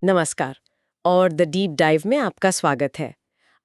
नमस्कार और the deep dive में आपका स्वागत है।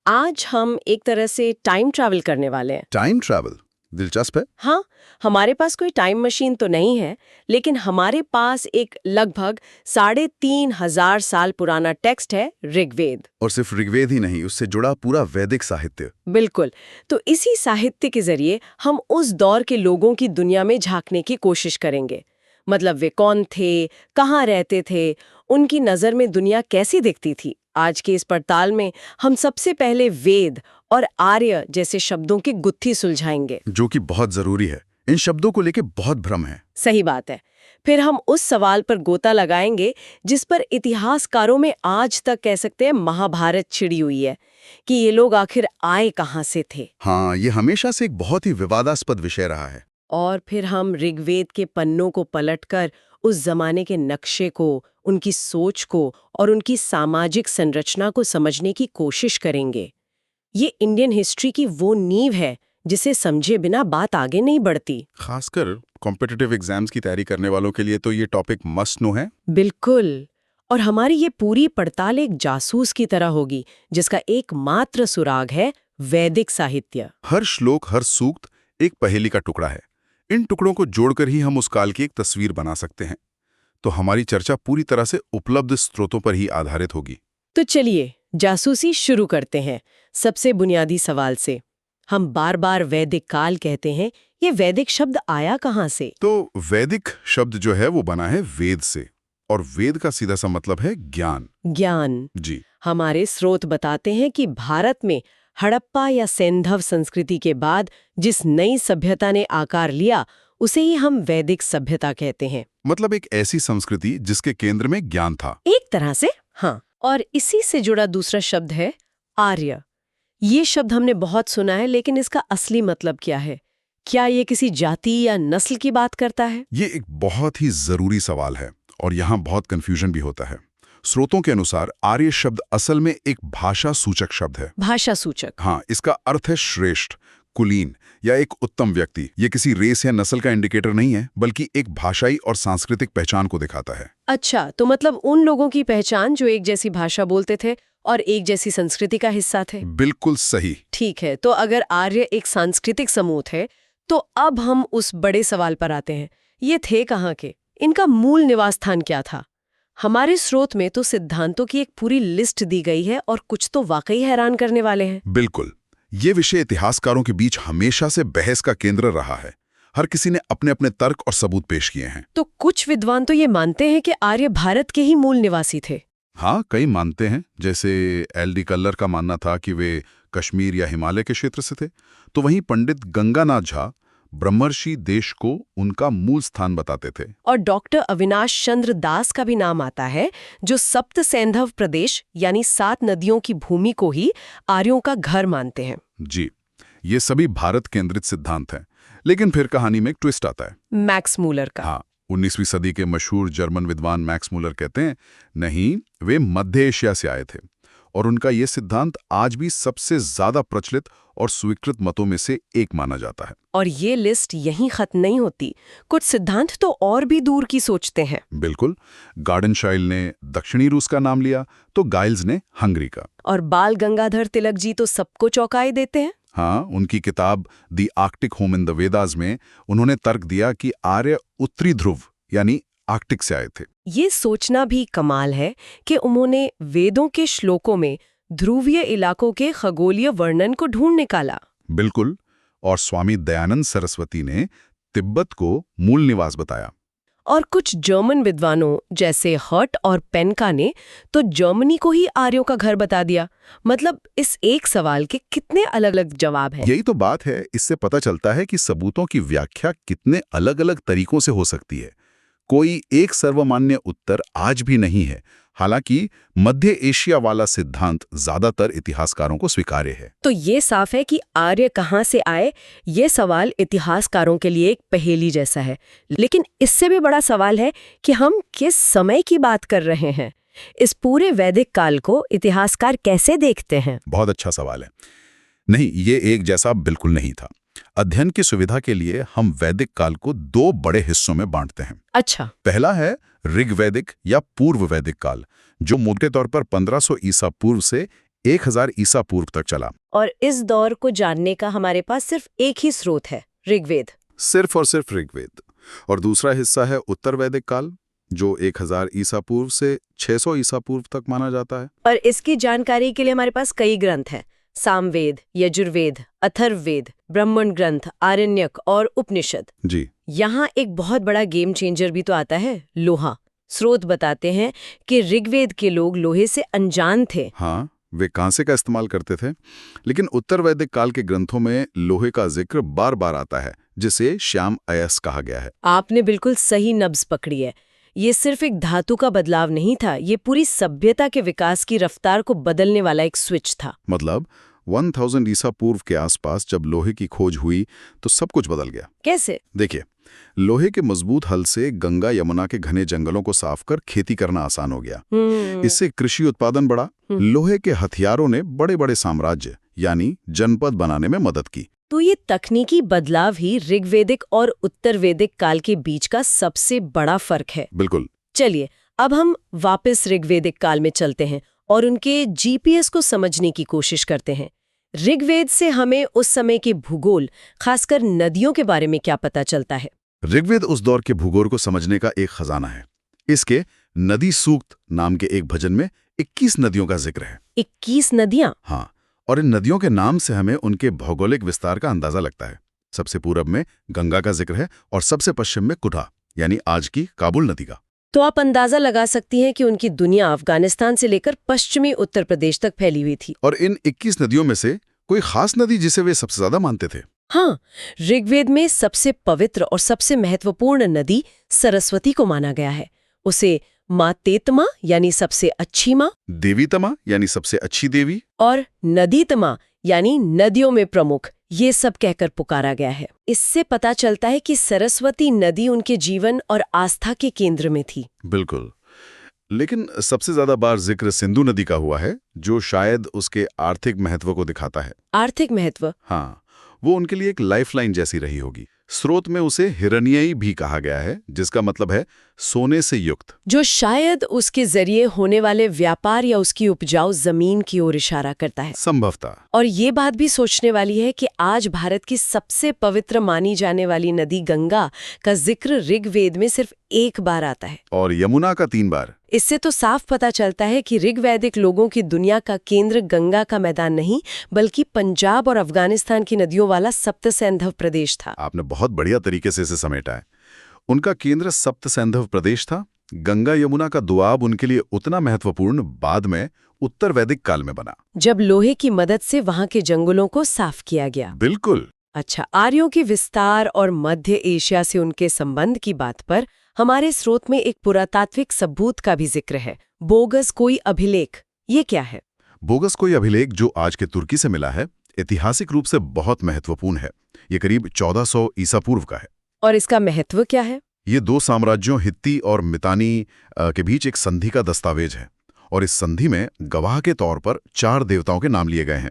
आज हम एक तरह से टाइम ट्रैवल करने वाले हैं। टाइम ट्रैवल दिलचस्प है। हाँ, हमारे पास कोई टाइम मशीन तो नहीं है, लेकिन हमारे पास एक लगभग 3,500 साल पुराना टेक्स्ट है, ऋग्वेद। और सिर्फ ऋग्वेद ही नहीं, उससे जुड़ा पूरा वैदिक साहित्य। बिल्कुल। तो इसी साहित्य के जरिए हम उस दौर के लोगों की दुनिया में झांकने की कोशिश करेंगे। मतलब वे कौन थे, कहाँ रहते थे, उनकी नज़र में दुनिया कैसी दिखती थी। आज के इस पड़ताल में हम सबसे पहले वेद और आर्य जैसे शब्दों की गुत्थी सुलझाएंगे, जो कि बहुत जरूरी है। इन शब्दों को लेके बहुत भ्रम है। सही बात है। फिर हम उस सवाल पर गोता लगाएंगे जिस पर इतिहासकारों में आज तक कह सकते हैं महाभारत छिड़ी हुई है, कि ये लोग आखिर आए कहाँ से थे। हाँ, ये हमेशा से एक बहुत ही विवादास्पद विषय रहा है। और फिर हम ऋग्वेद के पन्नों को पलटकर उस जमाने के नक्शे को, उनकी सोच को और उनकी सामाजिक संरचना को समझने की कोशिश करेंगे। ये इंडियन हिस्ट्री की वो नींव है जिसे समझे बिना बात आगे नहीं बढ़ती। खासकर कॉम्पिटिटिव एग्जाम्स की तैयारी करने वालों के लिए तो ये टॉपिक मस्ट नो है। बिल्कुल। और हमारी ये पूरी पड़ताल एक जासूस की तरह होगी जिसका एकमात्र सुराग है वैदिक साहित्य। हर श्लोक, हर सूक्त एक पहेली का टुकड़ा है। इन टुकड़ों को जोड़कर ही हम उस काल की एक तस्वीर बना सकते हैं। तो हमारी चर्चा पूरी तरह से उपलब्ध स्रोतों पर ही आधारित होगी। तो चलिए जासूसी शुरू करते हैं सबसे बुनियादी सवाल से। हम बार बार वैदिक काल कहते हैं, ये वैदिक शब्द आया कहाँ से? तो वैदिक शब्द जो है वो बना है वेद से, और वेद का सीधा सा मतलब है ज्ञान। ज्ञान। जी। हमारे स्रोत बताते हैं कि भारत में हड़प्पा या सैंधव संस्कृति के बाद जिस नई सभ्यता ने आकार लिया उसे ही हम वैदिक सभ्यता कहते हैं। मतलब एक ऐसी संस्कृति जिसके केंद्र में ज्ञान था। एक तरह से, हाँ। और इसी से जुड़ा दूसरा शब्द है आर्य। ये शब्द हमने बहुत सुना है, लेकिन इसका असली मतलब क्या है? क्या ये किसी जाति या नस्ल की बात करता है? ये एक बहुत ही जरूरी सवाल है और यहाँ बहुत कंफ्यूजन भी होता है। स्रोतों के अनुसार आर्य शब्द असल में एक भाषा सूचक शब्द है। भाषा सूचक? हाँ, इसका अर्थ है श्रेष्ठ, कुलीन या एक उत्तम व्यक्ति। ये किसी रेस या नस्ल का इंडिकेटर नहीं है, बल्कि एक भाषाई और सांस्कृतिक पहचान को दिखाता है। अच्छा, तो मतलब उन लोगों की पहचान जो एक जैसी भाषा बोलते थे और एक जैसी संस्कृति का हिस्सा थे। बिल्कुल सही। ठीक है, तो अगर आर्य एक सांस्कृतिक समूह थे, तो अब हम उस बड़े सवाल पर आते हैं, ये थे कहाँ के? इनका मूल निवास स्थान क्या था? हमारे स्रोत में तो सिद्धांतों की एक पूरी लिस्ट दी गई है और कुछ तो वाकई हैरान करने वाले हैं। बिल्कुल। ये विषय इतिहासकारों के बीच हमेशा से बहस का केंद्र रहा है। हर किसी ने अपने अपने तर्क और सबूत पेश किए हैं। तो कुछ विद्वान तो ये मानते हैं कि आर्य भारत के ही मूल निवासी थे। हाँ, कई मानते हैं। जैसे एल डी कल्लर का मानना था कि वे कश्मीर या हिमालय के क्षेत्र से थे। तो वहीं पंडित गंगानाथ झा ब्रह्मर्षि देश को उनका मूल स्थान बताते थे। और डॉक्टर अविनाश चंद्र दास का भी नाम आता है, जो सप्त सैंधव प्रदेश यानी 7 नदियों की भूमि को ही आर्यों का घर मानते हैं। जी, ये सभी भारत केंद्रित सिद्धांत हैं। लेकिन फिर कहानी में एक ट्विस्ट आता है। मैक्स मूलर का। हाँ, 19वीं सदी के मशहूर जर्मन विद्वान मैक्स मूलर कहते हैं, नहीं, वे मध्य एशिया से आए थे। और उनका ये सिद्धांत आज भी सबसे ज्यादा प्रचलित और स्वीकृत मतों में से एक माना जाता है। और ये लिस्ट यहीं खत्म नहीं होती। कुछ सिद्धांत तो और भी दूर की सोचते हैं। बिल्कुल। गार्डनशाइल ने दक्षिणी रूस का नाम लिया, तो गाइल्स ने हंगरी का। और बाल गंगाधर तिलक जी तो सबको चौंकाए देते हैं। हाँ, उनकी किताब the Arctic home in the Vedas में उन्होंने तर्क दिया कि आर्य उत्तरी ध्रुव यानी आर्कटिक से आए थे। ये सोचना भी कमाल है कि उन्होंने वेदों के श्लोकों में ध्रुवीय इलाकों के खगोलीय वर्णन को ढूंढ निकाला। बिल्कुल। और स्वामी दयानंद सरस्वती ने तिब्बत को मूल निवास बताया। और कुछ जर्मन विद्वानों जैसे हर्ट और पेनका ने तो जर्मनी को ही आर्यों का घर बता दिया। मतलब इस एक सवाल के कितने अलग अलग जवाब हैं। यही तो बात है। इससे पता चलता है कि सबूतों की व्याख्या कितने अलग अलग तरीकों से हो सकती है। कोई एक सर्वमान्य उत्तर आज भी नहीं है। हालांकि मध्य एशिया वाला सिद्धांत ज्यादातर इतिहासकारों को स्वीकार्य है। तो ये साफ है कि आर्य कहाँ से आए, ये सवाल इतिहासकारों के लिए एक पहेली जैसा है। लेकिन इससे भी बड़ा सवाल है कि हम किस समय की बात कर रहे हैं। इस पूरे वैदिक काल को इतिहासकार कैसे देखते हैं? बहुत अच्छा सवाल है। नहीं, ये एक जैसा बिल्कुल नहीं था। अध्ययन की सुविधा के लिए हम वैदिक काल को 2 बड़े हिस्सों में बांटते हैं। अच्छा। पहला है ऋग्वैदिक या पूर्व वैदिक काल, जो मोटे तौर पर 1500 ईसा पूर्व से 1000 ईसा पूर्व तक चला। और इस दौर को जानने का हमारे पास सिर्फ एक ही स्रोत है, ऋग्वेद। सिर्फ और सिर्फ ऋग्वेद। और दूसरा हिस्सा है उत्तर वैदिक काल, जो 1000 ईसा पूर्व से 600 ईसा पूर्व तक माना जाता है। और इसकी जानकारी के लिए हमारे पास कई ग्रंथ हैं, सामवेद, यजुर्वेद, अथर्ववेद, ब्राह्मण ग्रंथ, आरण्यक और उपनिषद। जी। यहाँ एक बहुत बड़ा गेम चेंजर भी तो आता है, लोहा। स्रोत बताते हैं कि ऋग्वेद के लोग लोहे से अनजान थे। हाँ, वे कांसे का इस्तेमाल करते थे, लेकिन उत्तर वैदिक काल के ग्रंथों में लोहे का जिक्र बार बार आता है, जिसे श्याम अयस कहा गया है। आपने बिल्कुल सही नब्ज पकड़ी है। ये सिर्फ एक धातु का बदलाव नहीं था, ये पूरी सभ्यता के विकास की रफ्तार को बदलने वाला एक स्विच था। मतलब 1000 ईसा पूर्व के आसपास जब लोहे की खोज हुई तो सब कुछ बदल गया। कैसे? देखिए, लोहे के मजबूत हल से गंगा यमुना के घने जंगलों को साफ कर खेती करना आसान हो गया। इससे कृषि उत्पादन बढ़ा। लोहे के हथियारों ने बड़े बड़े साम्राज्य यानी जनपद बनाने में मदद की। तो ये तकनीकी बदलाव ही ऋग्वेदिक और उत्तर वैदिक काल के बीच का सबसे बड़ा फर्क है। बिल्कुल। चलिए, अब हम वापस ऋग्वेदिक काल में चलते हैं और उनके जीपीएस को समझने की कोशिश करते हैं। ऋग्वेद से हमें उस समय के भूगोल, खासकर नदियों के बारे में क्या पता चलता है? ऋग्वेद उस दौर के भूगोल को समझने का एक खजाना है। इसके नदी सूक्त नाम के एक भजन में 21 नदियों का जिक्र है। 21 नदियां? हाँ, और इन नदियों के नाम से हमें उनके भौगोलिक विस्तार का अंदाजा लगता है। सबसे पूरब में गंगा का जिक्र है और सबसे पश्चिम में कुठा यानी आज की काबुल नदी का। तो आप अंदाजा लगा सकती हैं कि उनकी दुनिया अफगानिस्तान से लेकर पश्चिमी उत्तर प्रदेश तक फैली हुई थी। और इन 21 नदियों में से कोई खास नदी जिसे वे सबसे ज्यादा मानते थे? हाँ, ऋग्वेद में सबसे पवित्र और सबसे महत्वपूर्ण नदी सरस्वती को माना गया है। उसे माँ तेतमा यानी सबसे अच्छी माँ, देवीतमा यानी सबसे अच्छी देवी, और नदीतमा यानी नदियों में प्रमुख, ये सब कहकर पुकारा गया है। इससे पता चलता है कि सरस्वती नदी उनके जीवन और आस्था के केंद्र में थी। बिल्कुल। लेकिन सबसे ज्यादा बार जिक्र सिंधु नदी का हुआ है, जो शायद उसके आर्थिक महत्व को दिखाता है। आर्थिक महत्व? हाँ, वो उनके लिए एक लाइफलाइन जैसी रही होगी। स्रोत में उसे हिरण्ययी भी कहा गया है, जिसका मतलब है सोने से युक्त, जो शायद उसके जरिए होने वाले व्यापार या उसकी उपजाऊ जमीन की ओर इशारा करता है। संभवतः। और ये बात भी सोचने वाली है कि आज भारत की सबसे पवित्र मानी जाने वाली नदी गंगा का जिक्र ऋग्वेद में सिर्फ एक बार आता है और यमुना का 3 बार। इससे तो साफ पता चलता है कि ऋग्वैदिक लोगों की दुनिया का केंद्र गंगा का मैदान नहीं, बल्कि पंजाब और अफगानिस्तान की नदियों वाला सप्त सैंधव प्रदेश था। आपने बहुत बढ़िया तरीके से इसे समेटा है। उनका केंद्र सप्त सैंधव प्रदेश था। गंगा यमुना का दुआब उनके लिए उतना महत्वपूर्ण बाद में उत्तर वैदिक काल में बना, जब लोहे की मदद से वहां के जंगलों को साफ किया गया। बिल्कुल। अच्छा, आर्यों के विस्तार और मध्य एशिया से उनके संबंध की बात पर हमारे स्रोत में एक पुरातात्विक सबूत का भी जिक्र है, बोगस कोई अभिलेख। ये क्या है? बोगस कोई अभिलेख, जो आज के तुर्की से मिला है, ऐतिहासिक रूप से बहुत महत्वपूर्ण है। ये करीब 1400 ईसा पूर्व का है। और इसका महत्व क्या है? ये 2 साम्राज्यों हित्ती और मितानी के बीच एक संधि का दस्तावेज है, और इस संधि में गवाह के तौर पर 4 देवताओं के नाम लिए गए हैं: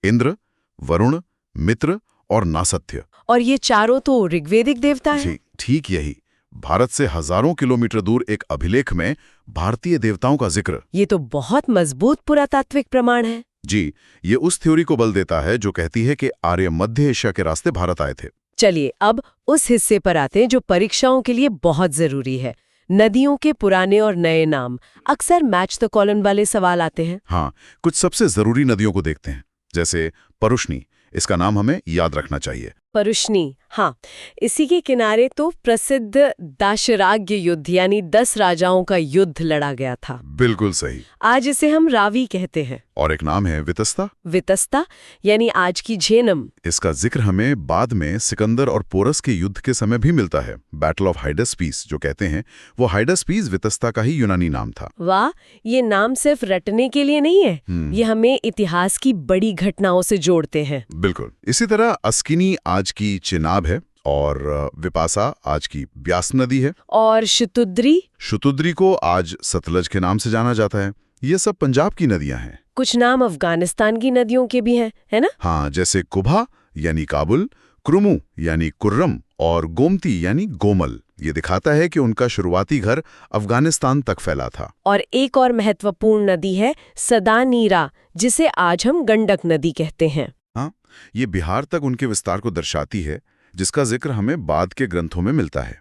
इंद्र, वरुण, मित्र और नासत्य। और ये चारों तो ऋग्वेदिक देवता हैं? जी, ठीक यही। भारत से हजारों किलोमीटर दूर एक अभिलेख में भारतीय देवताओं का जिक्र। ये तो बहुत मजबूत पुरातात्विक प्रमाण है। जी, ये उस थ्योरी को बल देता है जो कहती है कि आर्य मध्य एशिया के रास्ते भारत आए थे। चलिए, अब उस हिस्से पर आते हैं जो परीक्षाओं के लिए बहुत जरूरी है। नदियों के पुराने और नए नाम। अक्सर मैच द कॉलम वाले सवाल आते हैं। हाँ, कुछ सबसे जरूरी नदियों को देखते हैं, जैसे परुष्णी। इसका नाम हमें याद रखना चाहिए। परुष्णी, हाँ, इसी के किनारे तो प्रसिद्ध दाशराग्य युद्ध यानी 10 राजाओं का युद्ध लड़ा गया था। बिल्कुल सही। आज इसे हम रावी कहते हैं। और एक नाम है वितस्ता। वितस्ता यानी आज की झेलम। इसका जिक्र हमें बाद में सिकंदर और पोरस के युद्ध के समय भी मिलता है। बैटल ऑफ हाइडास्पीस जो कहते हैं, वो हाइडास्पीस वितस्ता का ही यूनानी नाम था। वाह, ये नाम सिर्फ रटने के लिए नहीं है, ये हमें इतिहास की बड़ी घटनाओं से जोड़ते हैं। बिल्कुल। इसी तरह अस्किनी आज की चिनाब है, और विपासा आज की ब्यास नदी है, और शतुद्री को आज सतलज के नाम से जाना जाता है। ये सब पंजाब की नदियां हैं। कुछ नाम अफगानिस्तान की नदियों के भी हैं, है ना? हाँ, जैसे कुभा यानी काबुल, क्रुमु यानी कुर्रम और गोमती यानी गोमल ये दिखाता है कि उनका शुरुआती घर अफगानिस्तान तक फैला था। और एक और महत्वपूर्ण नदी है सदानीरा, जिसे आज हम गंडक नदी कहते हैं। हाँ, ये बिहार तक उनके विस्तार को दर्शाती है, जिसका जिक्र हमें बाद के ग्रंथों में मिलता है।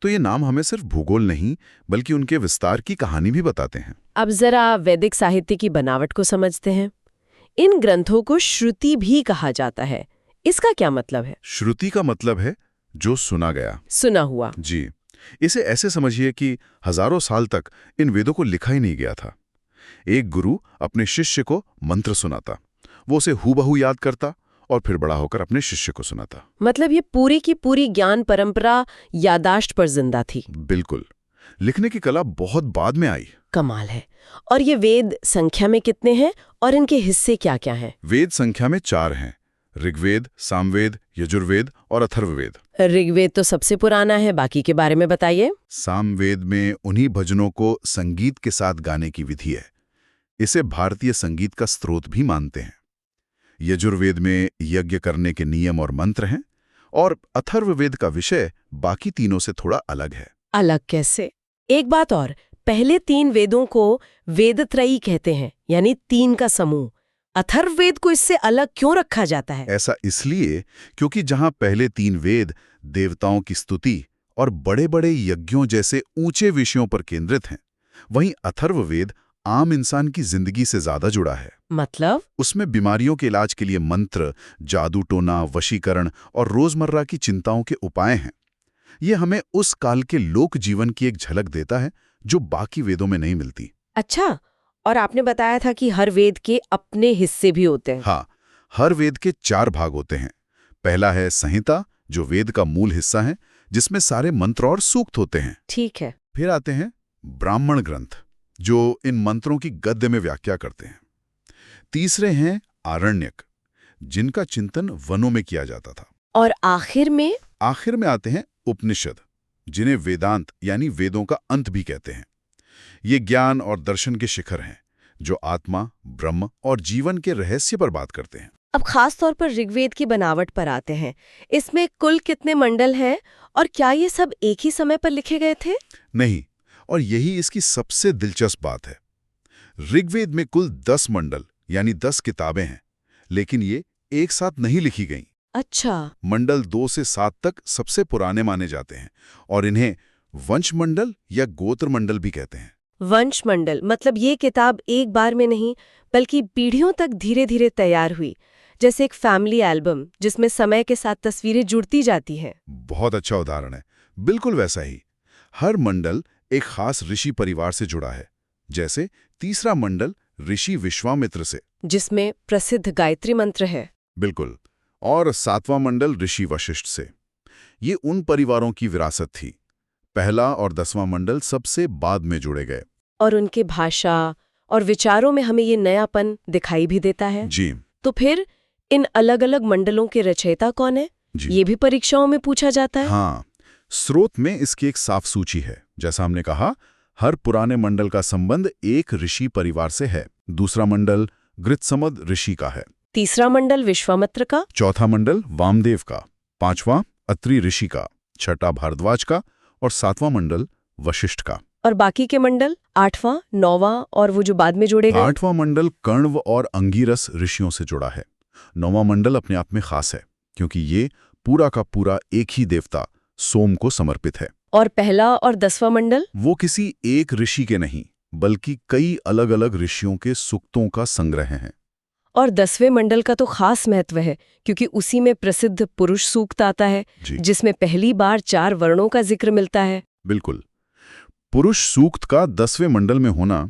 तो ये नाम हमें सिर्फ भूगोल नहीं, बल्कि उनके विस्तार की कहानी भी बताते हैं। अब जरा वैदिक साहित्य की बनावट को समझते हैं। इन ग्रंथों को श्रुति भी कहा जाता है। इसका क्या मतलब है? श्रुति का मतलब है जो सुना गया, सुना हुआ। जी। इसे ऐसे समझिए कि हजारों साल तक इन वेदों को लिखा ही नहीं गया था। एक गुरु अपने शिष्य को मंत्र सुनाता, वो उसे हूबहू याद करता और फिर बड़ा होकर अपने शिष्य को सुनाता। मतलब ये पूरी की पूरी ज्ञान परंपरा यादाश्त पर जिंदा थी। बिल्कुल। लिखने की कला बहुत बाद में आई। कमाल है। और ये वेद संख्या में कितने हैं और इनके हिस्से क्या क्या हैं? वेद संख्या में 4 हैं: ऋग्वेद, सामवेद, यजुर्वेद और अथर्ववेद। ऋग्वेद तो सबसे पुराना है, बाकी के बारे में बताइए। सामवेद में उन्हीं भजनों को संगीत के साथ गाने की विधि है। इसे भारतीय संगीत का स्रोत भी मानते हैं। यजुर्वेद में यज्ञ करने के नियम और मंत्र हैं, और अथर्ववेद का विषय बाकी तीनों से थोड़ा अलग है। अलग कैसे? एक बात और, पहले 3 वेदों को वेदत्रयी कहते हैं, यानी 3 का समूह। अथर्ववेद को इससे अलग क्यों रखा जाता है? ऐसा इसलिए क्योंकि जहां पहले 3 वेद देवताओं की स्तुति और बड़े बड़े यज्ञों जैसे ऊंचे विषयों पर केंद्रित हैं, वहीं अथर्ववेद आम इंसान की जिंदगी से ज्यादा जुड़ा है। मतलब? उसमें बीमारियों के इलाज के लिए मंत्र, जादू टोना, वशीकरण और रोजमर्रा की चिंताओं के उपाय हैं। ये हमें उस काल के लोक जीवन की एक झलक देता है जो बाकी वेदों में नहीं मिलती। अच्छा, और आपने बताया था कि हर वेद के अपने हिस्से भी होते हैं। हाँ, हर वेद के 4 भाग होते हैं। पहला है संहिता, जो वेद का मूल हिस्सा है, जिसमें सारे मंत्र और सूक्त होते हैं। ठीक है। फिर आते हैं ब्राह्मण ग्रंथ, जो इन मंत्रों की गद्य में व्याख्या करते हैं। तीसरे हैं आरण्यक, जिनका चिंतन वनों में किया जाता था। और आखिर में आते हैं उपनिषद, जिन्हें वेदांत यानी वेदों का अंत भी कहते हैं। ये ज्ञान और दर्शन के शिखर हैं, जो आत्मा, ब्रह्म और जीवन के रहस्य पर बात करते हैं। अब खास तौर पर ऋग्वेद की बनावट पर आते हैं। इसमें कुल कितने मंडल हैं और क्या ये सब एक ही समय पर लिखे गए थे? नहीं, और यही इसकी सबसे दिलचस्प बात है। ऋग्वेद में कुल 10 मंडल यानी 10 किताबें हैं, लेकिन ये एक साथ नहीं लिखी गईं। अच्छा। मंडल 2 से 7 तक सबसे पुराने माने जाते हैं, और इन्हें वंश मंडल या गोत्र मंडल भी कहते हैं। वंश मंडल मतलब ये किताब एक बार में नहीं, बल्कि पीढ़ियों तक धीरे धीरे तैयार हुई, जैसे एक फैमिली एल्बम जिसमें समय के साथ तस्वीरें जुड़ती जाती हैं। बहुत अच्छा उदाहरण है। बिल्कुल वैसा ही। हर मंडल एक खास ऋषि परिवार से जुड़ा है। जैसे तीसरा मंडल ऋषि विश्वामित्र से, जिसमें प्रसिद्ध गायत्री मंत्र है। बिल्कुल, और 7वां मंडल ऋषि वशिष्ठ से। ये उन परिवारों की विरासत थी। पहला और 10वां मंडल सबसे बाद में जुड़े गए। और उनके भाषा और विचारों में हमें ये नयापन दिखाई भी देता है। जी। तो फिर इन अलग अलग मंडलों के रचयिता कौन है? ये भी परीक्षाओं में पूछा जाता है। हाँ, स्रोत में इसकी एक साफ सूची है। जैसा हमने कहा, हर पुराने मंडल का संबंध एक ऋषि परिवार से है। दूसरा मंडल गृत्समद ऋषि का है। तीसरा मंडल विश्वामित्र का। चौथा मंडल वामदेव का। 5वां अत्रि ऋषि का। 6ठा भारद्वाज का। और 7वां मंडल वशिष्ठ का। और बाकी के मंडल 8वां, 9वां और वो जो बाद में जोड़े गए। 8वां मंडल कण्व और अंगिरस ऋषियों से जुड़ा है। 9वां मंडल अपने आप में खास है, क्योंकि ये पूरा का पूरा एक ही देवता सोम को समर्पित है। और पहला और 10वां मंडल? वो किसी एक ऋषि के नहीं, बल्कि कई अलग अलग ऋषियों के सूक्तों का संग्रह हैं। और 10वें मंडल का तो खास महत्व है, क्योंकि उसी में प्रसिद्ध पुरुष सूक्त आता है, जिसमें पहली बार 4 वर्णों का जिक्र मिलता है। बिल्कुल। पुरुष सूक्त का 10वें मंडल में होना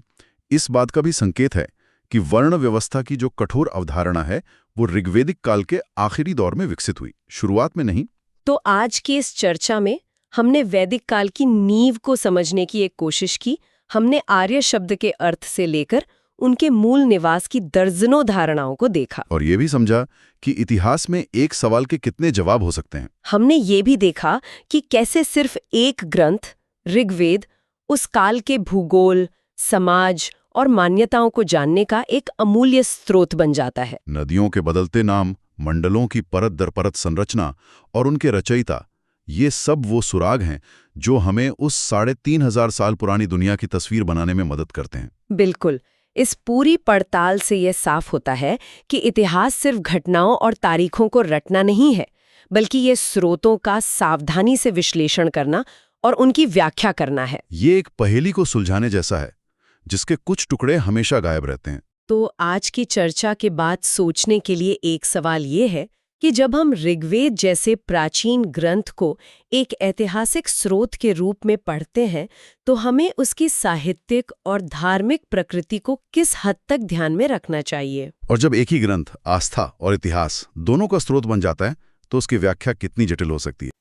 इस बात का भी संकेत है कि वर्ण व्यवस्था की जो कठोर अवधारणा है, वो ऋग्वेदिक काल के आखिरी दौर में विकसित हुई, शुरुआत में नहीं। तो आज की इस चर्चा में हमने वैदिक काल की नींव को समझने की एक कोशिश की। हमने आर्य शब्द के अर्थ से लेकर उनके मूल निवास की दर्जनों धारणाओं को देखा, और ये भी समझा कि इतिहास में एक सवाल के कितने जवाब हो सकते हैं। हमने ये भी देखा कि कैसे सिर्फ एक ग्रंथ ऋग्वेद उस काल के भूगोल, समाज और मान्यताओं को जानने का एक अमूल्य स्रोत बन जाता है। नदियों के बदलते नाम, मंडलों की परत दर परत संरचना और उनके रचयिता, ये सब वो सुराग हैं जो हमें उस 3,500 साल पुरानी दुनिया की तस्वीर बनाने में मदद करते हैं। बिल्कुल। इस पूरी पड़ताल से यह साफ होता है कि इतिहास सिर्फ घटनाओं और तारीखों को रटना नहीं है, बल्कि ये स्रोतों का सावधानी से विश्लेषण करना और उनकी व्याख्या करना है। ये एक पहेली को सुलझाने जैसा है, जिसके कुछ टुकड़े हमेशा गायब रहते हैं। तो आज की चर्चा के बाद सोचने के लिए एक सवाल ये है कि जब हम ऋग्वेद जैसे प्राचीन ग्रंथ को एक ऐतिहासिक स्रोत के रूप में पढ़ते हैं, तो हमें उसकी साहित्यिक और धार्मिक प्रकृति को किस हद तक ध्यान में रखना चाहिए? और जब एक ही ग्रंथ आस्था और इतिहास दोनों का स्रोत बन जाता है, तो उसकी व्याख्या कितनी जटिल हो सकती है।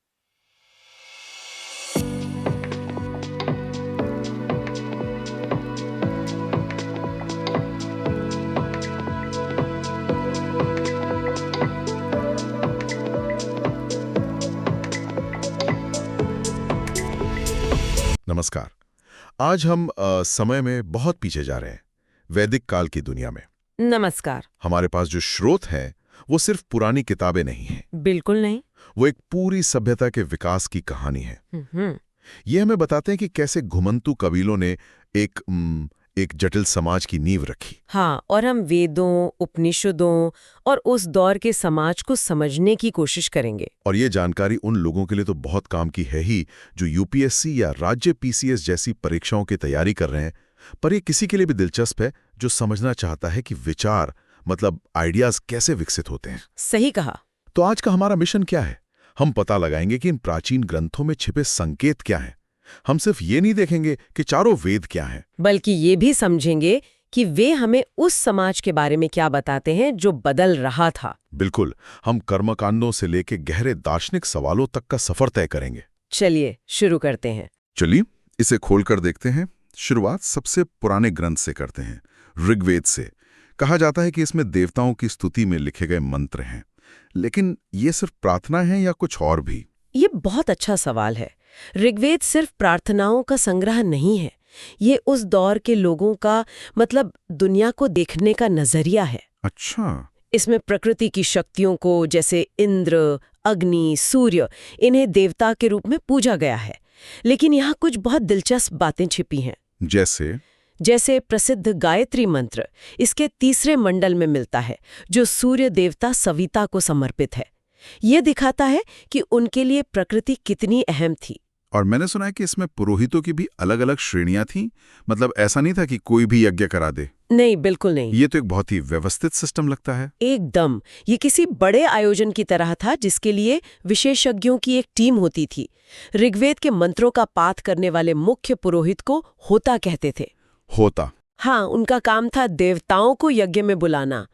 नमस्कार। आज हम समय में बहुत पीछे जा रहे हैं, वैदिक काल की दुनिया में। नमस्कार। हमारे पास जो स्रोत है वो सिर्फ पुरानी किताबें नहीं हैं। बिल्कुल नहीं। वो एक पूरी सभ्यता के विकास की कहानी है। ये हमें बताते हैं कि कैसे घुमंतू कबीलों ने एक जटिल समाज की नींव रखी। हाँ, और हम वेदों, उपनिषदों और उस दौर के समाज को समझने की कोशिश करेंगे। और ये जानकारी उन लोगों के लिए तो बहुत काम की है ही जो यूपीएससी या राज्य पीसीएस जैसी परीक्षाओं की तैयारी कर रहे हैं, पर ये किसी के लिए भी दिलचस्प है जो समझना चाहता है कि विचार मतलब आइडियाज कैसे विकसित होते हैं। सही कहा। तो आज का हमारा मिशन क्या है? हम पता लगाएंगे कि इन प्राचीन ग्रंथों में छिपे संकेत क्या हैं। हम सिर्फ ये नहीं देखेंगे कि चारों वेद क्या हैं, बल्कि ये भी समझेंगे कि वे हमें उस समाज के बारे में क्या बताते हैं जो बदल रहा था। बिल्कुल। हम कर्मकांडों से लेकर गहरे दार्शनिक सवालों तक का सफर तय करेंगे। चलिए शुरू करते हैं। चलिए इसे खोलकर देखते हैं। शुरुआत सबसे पुराने ग्रंथ से करते हैं, ऋग्वेद से। कहा जाता है कि इसमें देवताओं की स्तुति में लिखे गए मंत्र हैं, लेकिन ये सिर्फ प्रार्थना है या कुछ और भी? ये बहुत अच्छा सवाल है। ऋग्वेद सिर्फ प्रार्थनाओं का संग्रह नहीं है, ये उस दौर के लोगों का मतलब दुनिया को देखने का नजरिया है। अच्छा। इसमें प्रकृति की शक्तियों को, जैसे इंद्र, अग्नि, सूर्य, इन्हें देवता के रूप में पूजा गया है। लेकिन यहाँ कुछ बहुत दिलचस्प बातें छिपी हैं। जैसे प्रसिद्ध गायत्री मंत्र इसके तीसरे मंडल में मिलता है, जो सूर्य देवता सविता को समर्पित है। ये दिखाता है कि उनके लिए प्रकृति कितनी अहम थी। और मैंने सुना है कि इसमें पुरोहितों की भी अलग अलग श्रेणियां थीं। मतलब ऐसा नहीं था कि कोई भी यज्ञ करा दे। नहीं, बिल्कुल नहीं। ये तो एक बहुत ही व्यवस्थित सिस्टम लगता है। एकदम। ये किसी बड़े आयोजन की तरह था जिसके लिए विशेषज्ञों की एक टीम होती थी। ऋग्वेद के मंत्रों का पाठ करने वाले मुख्य पुरोहित को होता कहते थे। होता? हाँ, उनका काम था देवताओं को यज्ञ में बुलाना।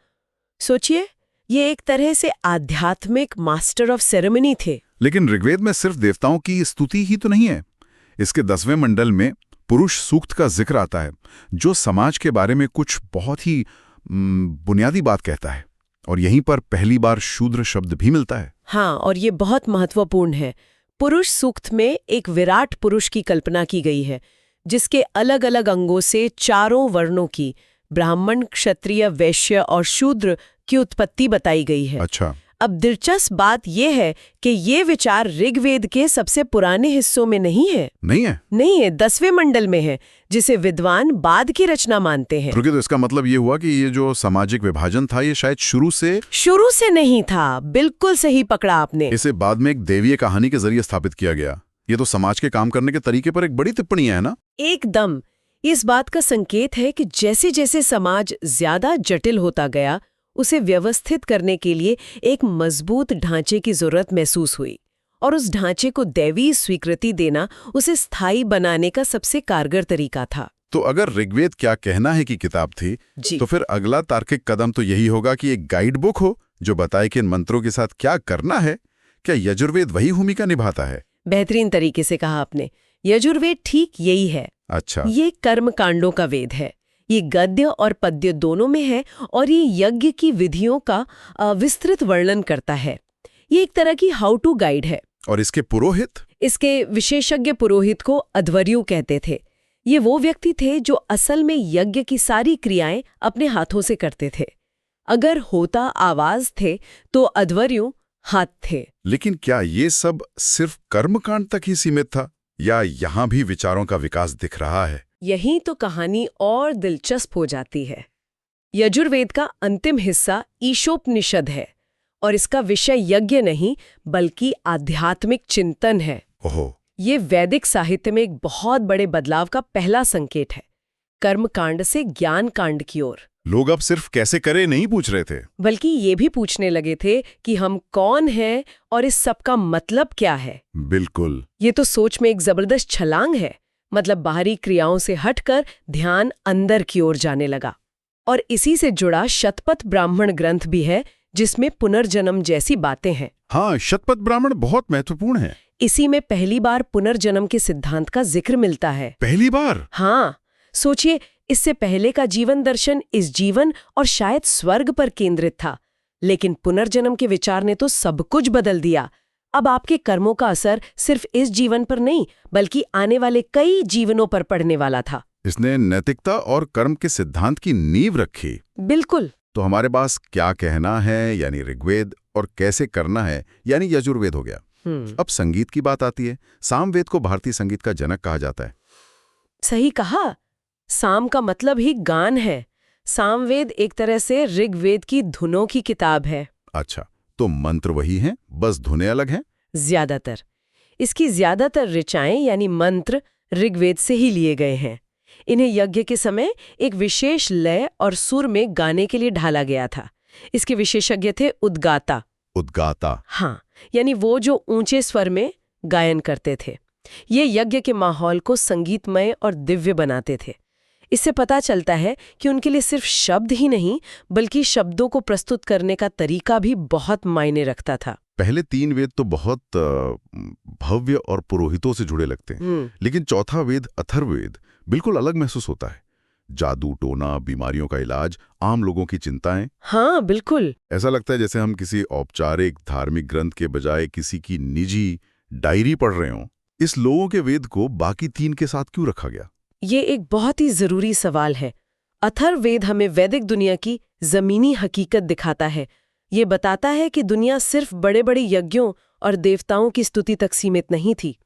सोचिए, ये एक तरह से आध्यात्मिक मास्टर ऑफ सेरेमनी थे। लेकिन ऋग्वेद में सिर्फ देवताओं की स्तुति ही तो नहीं है। इसके 10वें मंडल में पुरुष सूक्त का जिक्र आता है, जो समाज के बारे में कुछ बहुत ही बुनियादी बात कहता है। और यहीं पर पहली बार शूद्र शब्द भी मिलता है। हाँ, और ये बहुत महत्वपूर्ण है। पुरुष सूक्त में एक विराट पुरुष की कल्पना की गई है, जिसके अलग अलग अंगों से चारों वर्णों की, ब्राह्मण, क्षत्रिय, वैश्य और शूद्र की उत्पत्ति बताई गई है। अच्छा। अब दिलचस्प बात यह है कि ये विचार ऋग्वेद के सबसे पुराने हिस्सों में नहीं है। नहीं है, 10वें मंडल में है, जिसे विद्वान बाद की रचना मानते हैं। तो इसका मतलब ये हुआ कि ये जो सामाजिक विभाजन था, ये शायद शुरू से नहीं था। बिल्कुल सही पकड़ा आपने। इसे बाद में एक दैवीय कहानी के जरिए स्थापित किया गया। ये तो समाज के काम करने के तरीके पर एक बड़ी टिप्पणी है ना? एकदम। इस बात का संकेत है कि जैसे जैसे समाज ज्यादा जटिल होता गया, उसे व्यवस्थित करने के लिए एक मजबूत ढांचे की जरूरत महसूस हुई, और उस ढांचे को दैवीय स्वीकृति देना उसे स्थायी बनाने का सबसे कारगर तरीका था। तो अगर ऋग्वेद क्या कहना है कि किताब थी, तो फिर अगला तार्किक कदम तो यही होगा कि एक गाइड बुक हो जो बताए कि इन मंत्रों के साथ क्या करना है। क्या यजुर्वेद वही भूमिका निभाता है? बेहतरीन तरीके से कहा आपने। यजुर्वेद ठीक यही है। अच्छा। ये कर्म कांडों का वेद है। ये गद्य और पद्य दोनों में है, और ये यज्ञ की विधियों का विस्तृत वर्णन करता है। ये एक तरह की हाउ टू गाइड है। और इसके पुरोहित? इसके विशेषज्ञ पुरोहित को अध्वर्यु कहते थे। ये वो व्यक्ति थे जो असल में यज्ञ की सारी क्रियाएं अपने हाथों से करते थे। अगर होता आवाज थे तो अध्वर्यु हाथ थे। लेकिन क्या ये सब सिर्फ कर्मकांड तक ही सीमित था या यहाँ भी विचारों का विकास दिख रहा है? यही तो कहानी और दिलचस्प हो जाती है। यजुर्वेद का अंतिम हिस्सा ईशोपनिषद है और इसका विषय यज्ञ नहीं बल्कि आध्यात्मिक चिंतन है। ओहो, ये वैदिक साहित्य में एक बहुत बड़े बदलाव का पहला संकेत है, कर्मकांड से ज्ञान कांड की ओर। लोग अब सिर्फ कैसे करें नहीं पूछ रहे थे, बल्कि ये भी पूछने लगे थे कि हम कौन हैं और इस सब का मतलब क्या है। बिल्कुल। ये तो सोच में एक जबरदस्त छलांग है। मतलब बाहरी क्रियाओं से हटकर ध्यान अंदर की ओर जाने लगा। और इसी से जुड़ा शतपथ ब्राह्मण ग्रंथ भी है जिसमें पुनर्जन्म जैसी बातें हैं। हाँ, शतपथ ब्राह्मण बहुत महत्वपूर्ण है। इसी में पहली बार पुनर्जन्म के सिद्धांत का जिक्र मिलता है। पहली बार? हाँ, सोचिए, इससे पहले का जीवन दर्शन इस जीवन और शायद स्वर्ग पर केंद्रित था, लेकिन पुनर्जन्म के विचार ने तो सब कुछ बदल दिया। अब आपके कर्मों का असर सिर्फ इस जीवन पर नहीं बल्कि आने वाले कई जीवनों पर पड़ने वाला था। इसने नैतिकता और कर्म के सिद्धांत की नींव रखी। बिल्कुल। तो हमारे पास क्या कहना है यानी ऋग्वेद और कैसे करना है यानी यजुर्वेद हो गया। अब संगीत की बात आती है। सामवेद को भारतीय संगीत का जनक कहा जाता है। सही कहा। साम का मतलब ही गान है। सामवेद एक तरह से ऋग्वेद की धुनों की किताब है। अच्छा, तो मंत्र वही हैं, बस धुनें अलग हैं? ज्यादातर इसकी ज्यादातर ऋचाएं यानी मंत्र ऋग्वेद से ही लिए गए हैं। इन्हें यज्ञ के समय एक विशेष लय और सुर में गाने के लिए ढाला गया था। इसके विशेषज्ञ थे उद्गाता। उद्गाता? हाँ, यानी वो जो ऊंचे स्वर में गायन करते थे। ये यज्ञ के माहौल को संगीतमय और दिव्य बनाते थे। इससे पता चलता है कि उनके लिए सिर्फ शब्द ही नहीं बल्कि शब्दों को प्रस्तुत करने का तरीका भी बहुत मायने रखता था। पहले 3 वेद तो बहुत भव्य और पुरोहितों से जुड़े लगते हैं, लेकिन चौथा वेद अथर्ववेद बिल्कुल अलग महसूस होता है। जादू टोना, बीमारियों का इलाज, आम लोगों की चिंताएं। हाँ, बिल्कुल। ऐसा लगता है जैसे हम किसी औपचारिक धार्मिक ग्रंथ के बजाय किसी की निजी डायरी पढ़ रहे हों। इस लोगों के वेद को बाकी 3 के साथ क्यों रखा गया? ये एक बहुत ही जरूरी सवाल है। अथर्ववेद हमें वैदिक दुनिया की जमीनी हकीकत दिखाता है। ये बताता है कि दुनिया सिर्फ बड़े-बड़े यज्ञों और देवताओं की स्तुति तक सीमित नहीं थी।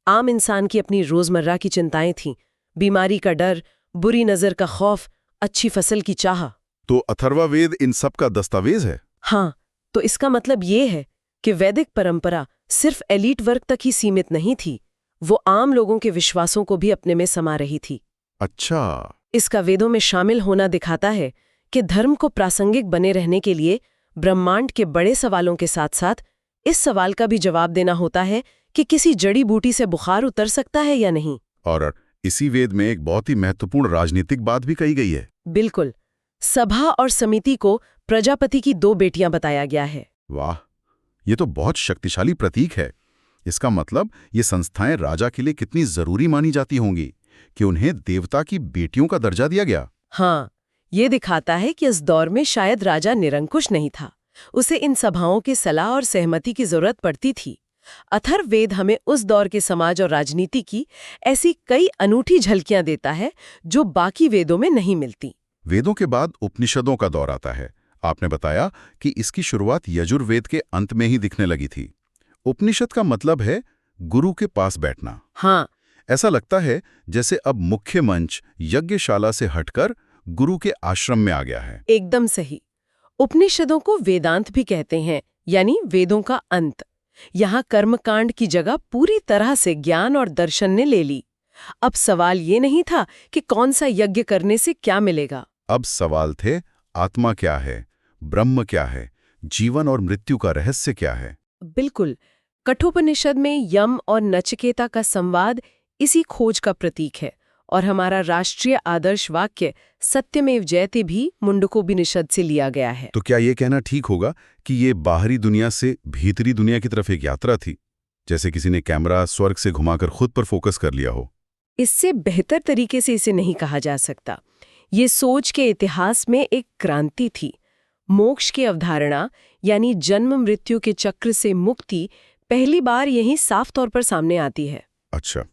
आम इंसान की अपनी रोजमर्रा की चिंताएं थीं, बीमारी का डर, बुरी नजर का खौफ, अच्छी फसल की चाह। तो अथर्ववेद इन सब का दस्तावेज है? हाँ, तो इसका मतलब ये है कि वैदिक परंपरा सिर्फ एलीट वर्ग तक ही सीमित नहीं थी, वो आम लोगों के विश्वासों को भी अपने में समा रही थी। अच्छा। इसका वेदों में शामिल होना दिखाता है कि धर्म को प्रासंगिक बने रहने के लिए ब्रह्मांड के बड़े सवालों के साथ साथ इस सवाल का भी जवाब देना होता है कि किसी जड़ी बूटी से बुखार उतर सकता है या नहीं। और इसी वेद में एक बहुत ही महत्वपूर्ण राजनीतिक बात भी कही गई है। बिल्कुल। सभा और समिति को प्रजापति की 2 बेटियां बताया गया है। वाह, ये तो बहुत शक्तिशाली प्रतीक है। इसका मतलब ये संस्थाएं राजा के लिए कितनी जरूरी मानी जाती होंगी कि उन्हें देवता की बेटियों का दर्जा दिया गया। हाँ, ये दिखाता है कि इस दौर में शायद राजा निरंकुश नहीं था, उसे इन सभाओं की सलाह और सहमति की जरूरत पड़ती थी। अथर्ववेद हमें उस दौर के समाज और राजनीति की ऐसी कई अनूठी झलकियां देता है जो बाकी वेदों में नहीं मिलती। वेदों के बाद उपनिषदों का दौर आता है। आपने बताया कि इसकी शुरुआत यजुर्वेद के अंत में ही दिखने लगी थी। उपनिषद का मतलब है गुरु के पास बैठना। हाँ, ऐसा लगता है जैसे अब मुख्य मंच यज्ञशाला से हटकर गुरु के आश्रम में आ गया है। एकदम सही। उपनिषदों को वेदांत भी कहते हैं, यानी वेदों का अंत। यहाँ कर्मकांड की जगह पूरी तरह से ज्ञान और दर्शन ने ले ली। अब सवाल ये नहीं था कि कौन सा यज्ञ करने से क्या मिलेगा। अब सवाल थे, आत्मा क्या है, ब्रह्म क्या है, जीवन और मृत्यु का रहस्य क्या है। बिल्कुल। कठोपनिषद में यम और नचिकेता का संवाद इसी खोज का प्रतीक है और हमारा राष्ट्रीय आदर्श वाक्य सत्यमेव जयते भी मुंडकोपनिषद से लिया गया है। तो क्या ये कहना ठीक होगा कि ये बाहरी दुनिया से भीतरी दुनिया की तरफ एक यात्रा थी, जैसे किसी ने कैमरा स्वर्ग से घुमाकर खुद पर फोकस कर लिया हो? इससे बेहतर तरीके से इसे नहीं कहा जा सकता। ये सोच के इतिहास में एक क्रांति थी। मोक्ष की अवधारणा यानी जन्म मृत्यु के चक्र से मुक्ति पहली बार यहीं साफ तौर पर सामने आती है। अच्छा।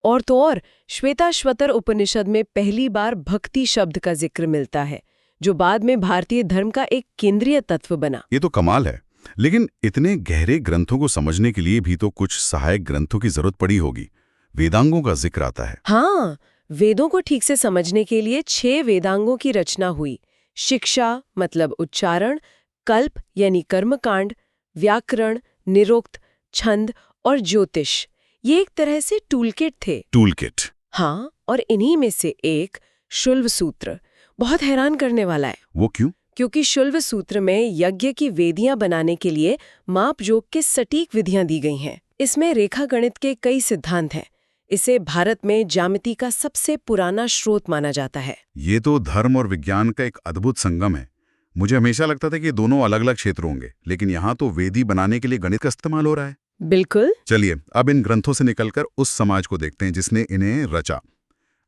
और तो और श्वेताश्वतर उपनिषद में पहली बार भक्ति शब्द का जिक्र मिलता है, जो बाद में भारतीय धर्म का एक केंद्रीय तत्व बना। ये तो कमाल है। लेकिन इतने गहरे ग्रंथों को समझने के लिए भी तो कुछ सहायक ग्रंथों की जरूरत पड़ी होगी। वेदांगों का जिक्र आता है। हाँ, वेदों को ठीक से समझने के लिए 6 वेदांगों की रचना हुई। शिक्षा मतलब उच्चारण, कल्प यानी कर्मकांड, व्याकरण, निरुक्त, छंद और ज्योतिष। ये एक तरह से टूलकिट थे। टूलकिट। हाँ, और इन्हीं में से एक शुल्ब सूत्र बहुत हैरान करने वाला है। वो क्यों? क्योंकि शुल्ब सूत्र में यज्ञ की वेदियां बनाने के लिए माप जोक के सटीक विधियां दी गई हैं। इसमें रेखा गणित के कई सिद्धांत हैं। इसे भारत में ज्यामिति का सबसे पुराना स्रोत माना जाता है। ये तो धर्म और विज्ञान का एक अद्भुत संगम है। मुझे हमेशा लगता था कि दोनों अलग अलग क्षेत्र होंगे, लेकिन यहाँ तो वेदी बनाने के लिए गणित का इस्तेमाल हो रहा है। बिल्कुल। चलिए अब इन ग्रंथों से निकलकर उस समाज को देखते हैं जिसने इन्हें रचा।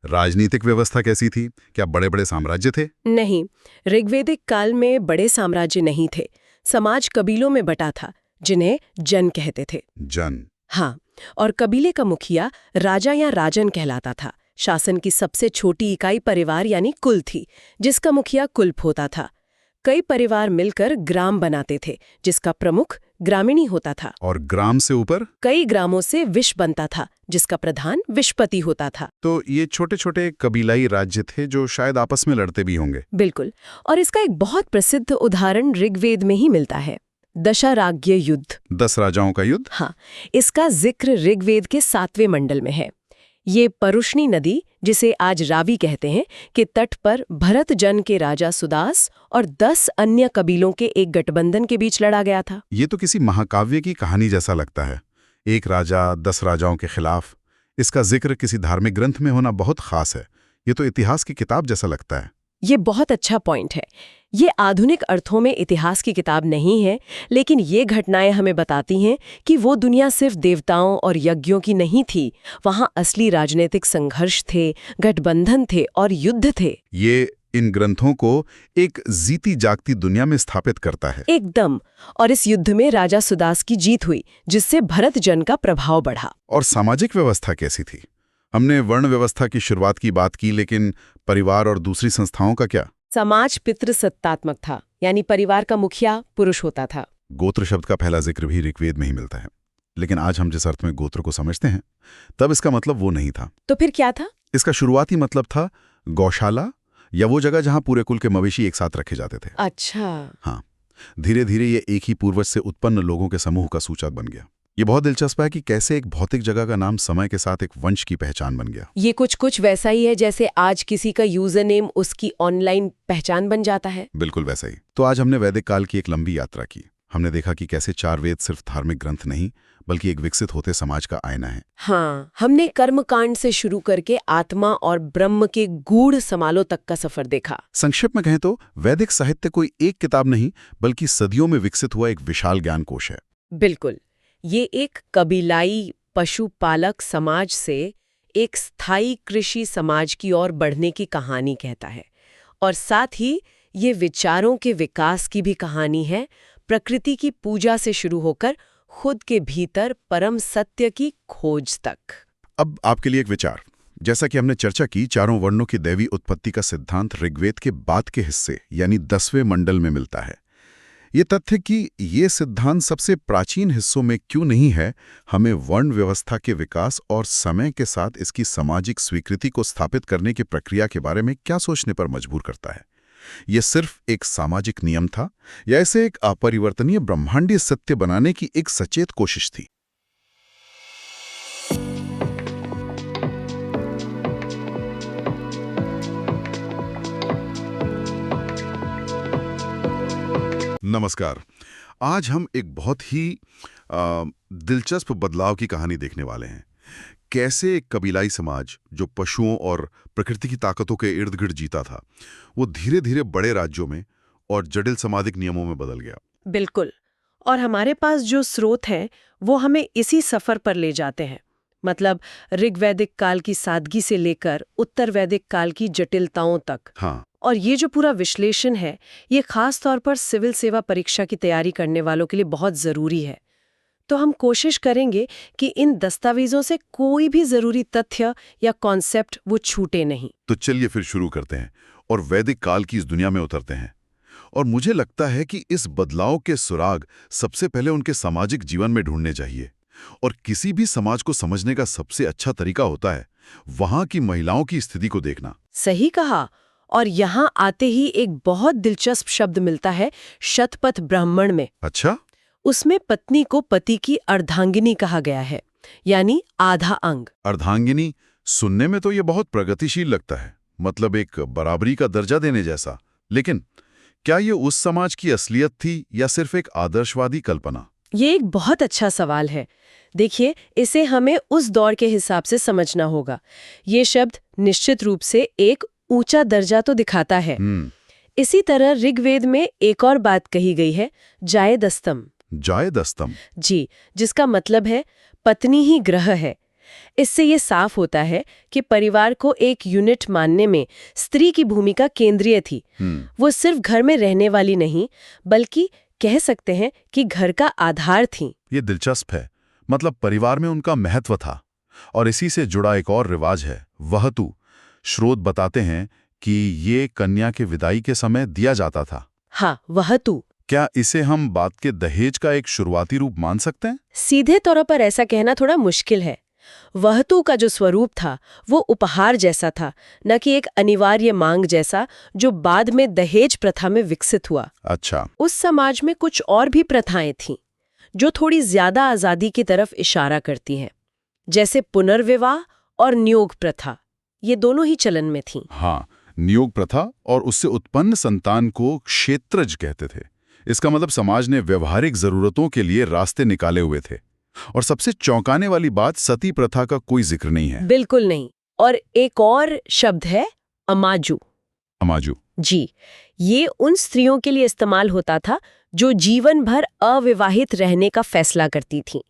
राजनीतिक व्यवस्था कैसी थी? क्या बड़े बड़े साम्राज्य थे? नहीं, ऋग्वेदिक काल में बड़े साम्राज्य नहीं थे। समाज कबीलों में बटा था, जिन्हें जन कहते थे। जन। हाँ, और कबीले का मुखिया राजा या राजन कहलाता था। शासन की सबसे छोटी इकाई परिवार यानी कुल थी, जिसका मुखिया कुल्प होता था। कई परिवार मिलकर ग्राम बनाते थे, जिसका प्रमुख ग्रामीणी होता था। और ग्राम से ऊपर कई ग्रामों से विश बनता था, जिसका प्रधान विशपति होता था। तो ये छोटे छोटे कबीलाई राज्य थे जो शायद आपस में लड़ते भी होंगे। बिल्कुल, और इसका एक बहुत प्रसिद्ध उदाहरण ऋग्वेद में ही मिलता है, दशाराज्य युद्ध। 10 राजाओं का युद्ध। हाँ, इसका जिक्र ऋग्वेद के 7वें मंडल में है। ये परुष्णी नदी, जिसे आज रावी कहते हैं, के तट पर भरत जन के राजा सुदास और 10 अन्य कबीलों के एक गठबंधन के बीच लड़ा गया था। ये तो किसी महाकाव्य की कहानी जैसा लगता है। एक राजा 10 राजाओं के खिलाफ। इसका जिक्र किसी धार्मिक ग्रंथ में होना बहुत खास है। ये तो इतिहास की किताब जैसा लगता है। ये बहुत अच्छा पॉइंट है। ये आधुनिक अर्थों में इतिहास की किताब नहीं है, लेकिन ये घटनाएं हमें बताती हैं कि वो दुनिया सिर्फ देवताओं और यज्ञों की नहीं थी। वहाँ असली राजनीतिक संघर्ष थे, गठबंधन थे और युद्ध थे। ये इन ग्रंथों को एक जीती जागती दुनिया में स्थापित करता है। एकदम। और इस युद्ध में राजा सुदास की जीत हुई, जिससे भरत जन का प्रभाव बढ़ा। और सामाजिक व्यवस्था कैसी थी? हमने वर्ण व्यवस्था की शुरुआत की बात की, लेकिन परिवार और दूसरी संस्थाओं का क्या? समाज पितृसत्तात्मक था, यानी परिवार का मुखिया पुरुष होता था। गोत्र शब्द का पहला जिक्र भी ऋग्वेद में ही मिलता है, लेकिन आज हम जिस अर्थ में गोत्र को समझते हैं, तब इसका मतलब वो नहीं था। तो फिर क्या था? इसका शुरुआती मतलब था गौशाला, या वो जगह जहां पूरे कुल के मवेशी एक साथ रखे जाते थे। अच्छा। हाँ, धीरे धीरे ये एक ही पूर्वज से उत्पन्न लोगों के समूह का सूचक बन गया। ये बहुत दिलचस्प है कि कैसे एक भौतिक जगह का नाम समय के साथ एक वंश की पहचान बन गया। ये कुछ वैसा ही है जैसे आज किसी का यूजर नेम उसकी ऑनलाइन पहचान बन जाता है। बिल्कुल वैसा ही। तो आज हमने वैदिक काल की एक लंबी यात्रा की। हमने देखा कि कैसे 4 वेद सिर्फ धार्मिक ग्रंथ नहीं, बल्कि एक विकसित होते समाज का आईना है। हाँ, हमने कर्मकांड से शुरू करके आत्मा और ब्रह्म के गूढ़ समालों तक का सफर देखा। संक्षेप में कहें तो वैदिक साहित्य कोई एक किताब नहीं, बल्कि सदियों में विकसित हुआ एक विशाल ज्ञान कोश है। बिल्कुल। ये एक कबीलाई पशुपालक समाज से एक स्थायी कृषि समाज की ओर बढ़ने की कहानी कहता है, और साथ ही ये विचारों के विकास की भी कहानी है, प्रकृति की पूजा से शुरू होकर खुद के भीतर परम सत्य की खोज तक। अब आपके लिए एक विचार। जैसा कि हमने चर्चा की, 4 वर्णों की दैवी उत्पत्ति का सिद्धांत ऋग्वेद के बाद के हिस्से यानी 10वें मंडल में मिलता है। ये तथ्य कि ये सिद्धांत सबसे प्राचीन हिस्सों में क्यों नहीं है, हमें वर्ण व्यवस्था के विकास और समय के साथ इसकी सामाजिक स्वीकृति को स्थापित करने की प्रक्रिया के बारे में क्या सोचने पर मजबूर करता है। यह सिर्फ एक सामाजिक नियम था, या इसे एक अपरिवर्तनीय ब्रह्मांडीय सत्य बनाने की एक सचेत कोशिश थी? नमस्कार। आज हम एक बहुत ही दिलचस्प बदलाव की कहानी देखने वाले हैं। कैसे एक कबीलाई समाज जो पशुओं और प्रकृति की ताकतों के इर्द गिर्द जीता था, वो धीरे धीरे बड़े राज्यों में और जटिल सामाजिक नियमों में बदल गया। बिल्कुल। और हमारे पास जो स्रोत हैं वो हमें इसी सफर पर ले जाते हैं। मतलब ऋग्वैदिक काल की सादगी से लेकर उत्तर वैदिक काल की जटिलताओं तक। हाँ। और ये जो पूरा विश्लेषण है, ये खास तौर पर सिविल सेवा परीक्षा की तैयारी करने वालों के लिए बहुत ज़रूरी है। तो हम कोशिश करेंगे कि इन दस्तावेजों से कोई भी ज़रूरी तथ्य या कॉन्सेप्ट वो छूटे नहीं। तो चलिए फिर शुरू करते हैं और वैदिक काल की इस दुनिया में उतरते हैं। और मुझे लगता है कि इस बदलाव के सुराग सबसे पहले उनके सामाजिक जीवन में ढूंढने चाहिए। और किसी भी समाज को समझने का सबसे अच्छा तरीका होता है वहां की महिलाओं की स्थिति को देखना। सही कहा। और यहाँ आते ही एक बहुत दिलचस्प शब्द मिलता है शतपथ ब्राह्मण में। अच्छा, उसमें पत्नी को पति की अर्धांगिनी कहा गया है, यानी आधा अंग। अर्धांगिनी सुनने में तो ये बहुत प्रगतिशील लगता है, मतलब एक बराबरी का दर्जा देने जैसा। लेकिन क्या ये उस समाज की असलियत थी या सिर्फ एक आदर्शवादी कल्पना? ये एक बहुत अच्छा सवाल है। देखिए, इसे हमें उस दौर के हिसाब से समझना होगा। ये शब्द निश्चित रूप से एक ऊंचा दर्जा तो दिखाता है। इसी तरह ऋग्वेद में एक और बात कही गई है, जायदस्तम। जायदस्तम? जी, जिसका मतलब है पत्नी ही ग्रह है। इससे ये साफ होता है कि परिवार को एक यूनिट मानने में स्त्री की भूमिका केंद्रीय थी। वो सिर्फ घर में रहने वाली नहीं, बल्कि कह सकते हैं कि घर का आधार थी। ये दिलचस्प है, मतलब परिवार में उनका महत्व था। और इसी से जुड़ा एक और रिवाज है, वहतु। स्रोत बताते हैं कि ये कन्या के विदाई के समय दिया जाता था। हाँ, वहतु। क्या इसे हम बात के दहेज का एक शुरुआती रूप मान सकते हैं? सीधे तौर पर ऐसा कहना थोड़ा मुश्किल है। वहतु का जो स्वरूप था वो उपहार जैसा था, न कि एक अनिवार्य मांग जैसा जो बाद में दहेज प्रथा में विकसित हुआ। अच्छा। उस समाज में कुछ और भी प्रथाएं थीं जो थोड़ी ज्यादा आजादी की तरफ इशारा करती हैं, जैसे पुनर्विवाह और नियोग प्रथा। ये दोनों ही चलन में थीं। हाँ, नियोग प्रथा और उससे उत्पन्न संतान को क्षेत्रज कहते थे। इसका मतलब समाज ने व्यवहारिक जरूरतों के लिए रास्ते निकाले हुए थे। और सबसे चौंकाने वाली बात, सती प्रथा का कोई जिक्र नहीं है। बिल्कुल नहीं। और एक और शब्द है अमाजू। अमाजू? जी, ये उन स्त्रियों के लिए इस्तेमाल होता था जो जीवन भर अविवाहित रहने का फैसला करती थीं।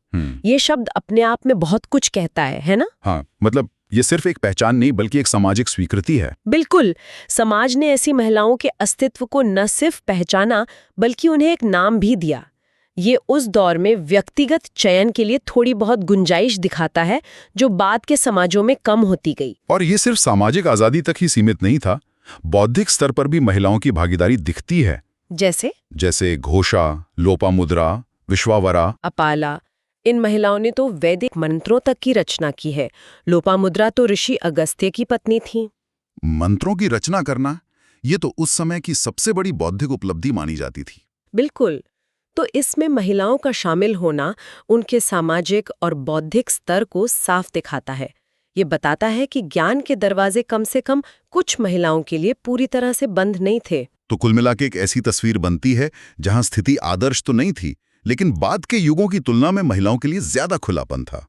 ये शब्द अपने आप में बहुत कुछ कहता है ना? हाँ, मतलब ये सिर्फ एक पहचान नहीं बल्कि एक सामाजिक स्वीकृति है। बिल्कुल। समाज ने ऐसी महिलाओं के अस्तित्व को न सिर्फ पहचाना बल्कि उन्हें एक नाम भी दिया। ये उस दौर में व्यक्तिगत चयन के लिए थोड़ी बहुत गुंजाइश दिखाता है जो बाद के समाजों में कम होती गई। और ये सिर्फ सामाजिक आजादी तक ही सीमित नहीं था, बौद्धिक स्तर पर भी महिलाओं की भागीदारी दिखती है। जैसे घोषा, लोपामुद्रा, विश्वावरा, अपाला। इन महिलाओं ने तो वैदिक मंत्रों तक की रचना की है। लोपामुद्रा तो ऋषि अगस्त्य की पत्नी थी। मंत्रों की रचना करना, ये तो उस समय की सबसे बड़ी बौद्धिक उपलब्धि मानी जाती थी। बिल्कुल। तो इसमें महिलाओं का शामिल होना उनके सामाजिक और बौद्धिक स्तर को साफ दिखाता है। ये बताता है कि ज्ञान के दरवाजे कम से कम कुछ महिलाओं के लिए पूरी तरह से बंद नहीं थे। तो कुल मिला के एक ऐसी तस्वीर बनती है जहां स्थिति आदर्श तो नहीं थी, लेकिन बाद के युगों की तुलना में महिलाओं के लिए ज्यादा खुलापन था।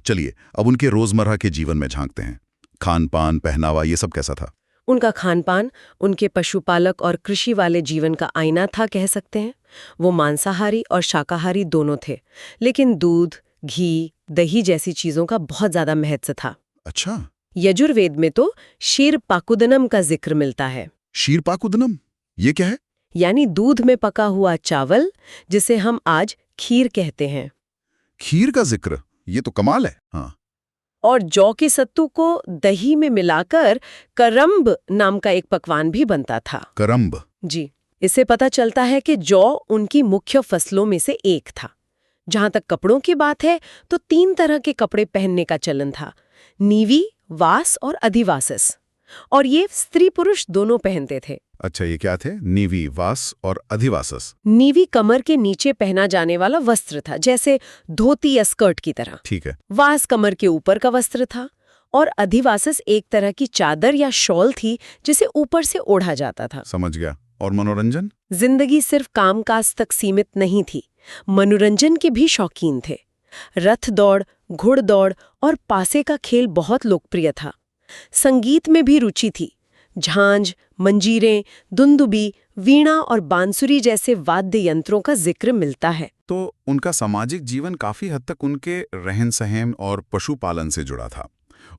चलिए अब उनके रोजमर्रा के जीवन में झांकते हैं। खान पान, पहनावा, ये सब कैसा था? उनका खान पान उनके पशुपालक और कृषि वाले जीवन का आईना था, कह सकते हैं। वो मांसाहारी और शाकाहारी दोनों थे, लेकिन दूध, घी, दही जैसी चीजों का बहुत ज्यादा महत्व था। अच्छा। यजुर्वेद में तो क्षीर पाकुदनम का जिक्र मिलता है। क्षीर पाकुदनम, ये क्या है? यानी दूध में पका हुआ चावल, जिसे हम आज खीर कहते हैं। खीर का जिक्र, ये तो कमाल है। हाँ। और जौ के सत्तू को दही में मिलाकर करम्ब नाम का एक पकवान भी बनता था। करम्ब? जी। इससे पता चलता है कि जौ उनकी मुख्य फसलों में से एक था। जहां तक कपड़ों की बात है तो 3 तरह के कपड़े पहनने का चलन था, नीवी, वास और अधिवासस। और ये स्त्री पुरुष दोनों पहनते थे। अच्छा, ये क्या थे? नीवी, वास और अधिवासस। नीवी कमर के नीचे पहना जाने वाला वस्त्र था, जैसे धोती या स्कर्ट की तरह। ठीक है। वास कमर के ऊपर का वस्त्र था और अधिवासस एक तरह की चादर या शॉल थी जिसे ऊपर से ओढ़ा जाता था। समझ गया। और मनोरंजन? जिंदगी सिर्फ कामकाज तक सीमित नहीं थी, मनोरंजन के भी शौकीन थे। रथ दौड़, घुड़दौड़ और पासे का खेल बहुत लोकप्रिय था। संगीत में भी रुचि थी। झांझ, मंजीरें, दुंदुबी, वीणा और बांसुरी जैसे वाद्य यंत्रों का जिक्र मिलता है। तो उनका सामाजिक जीवन काफी हद तक उनके रहन-सहन और पशुपालन से जुड़ा था।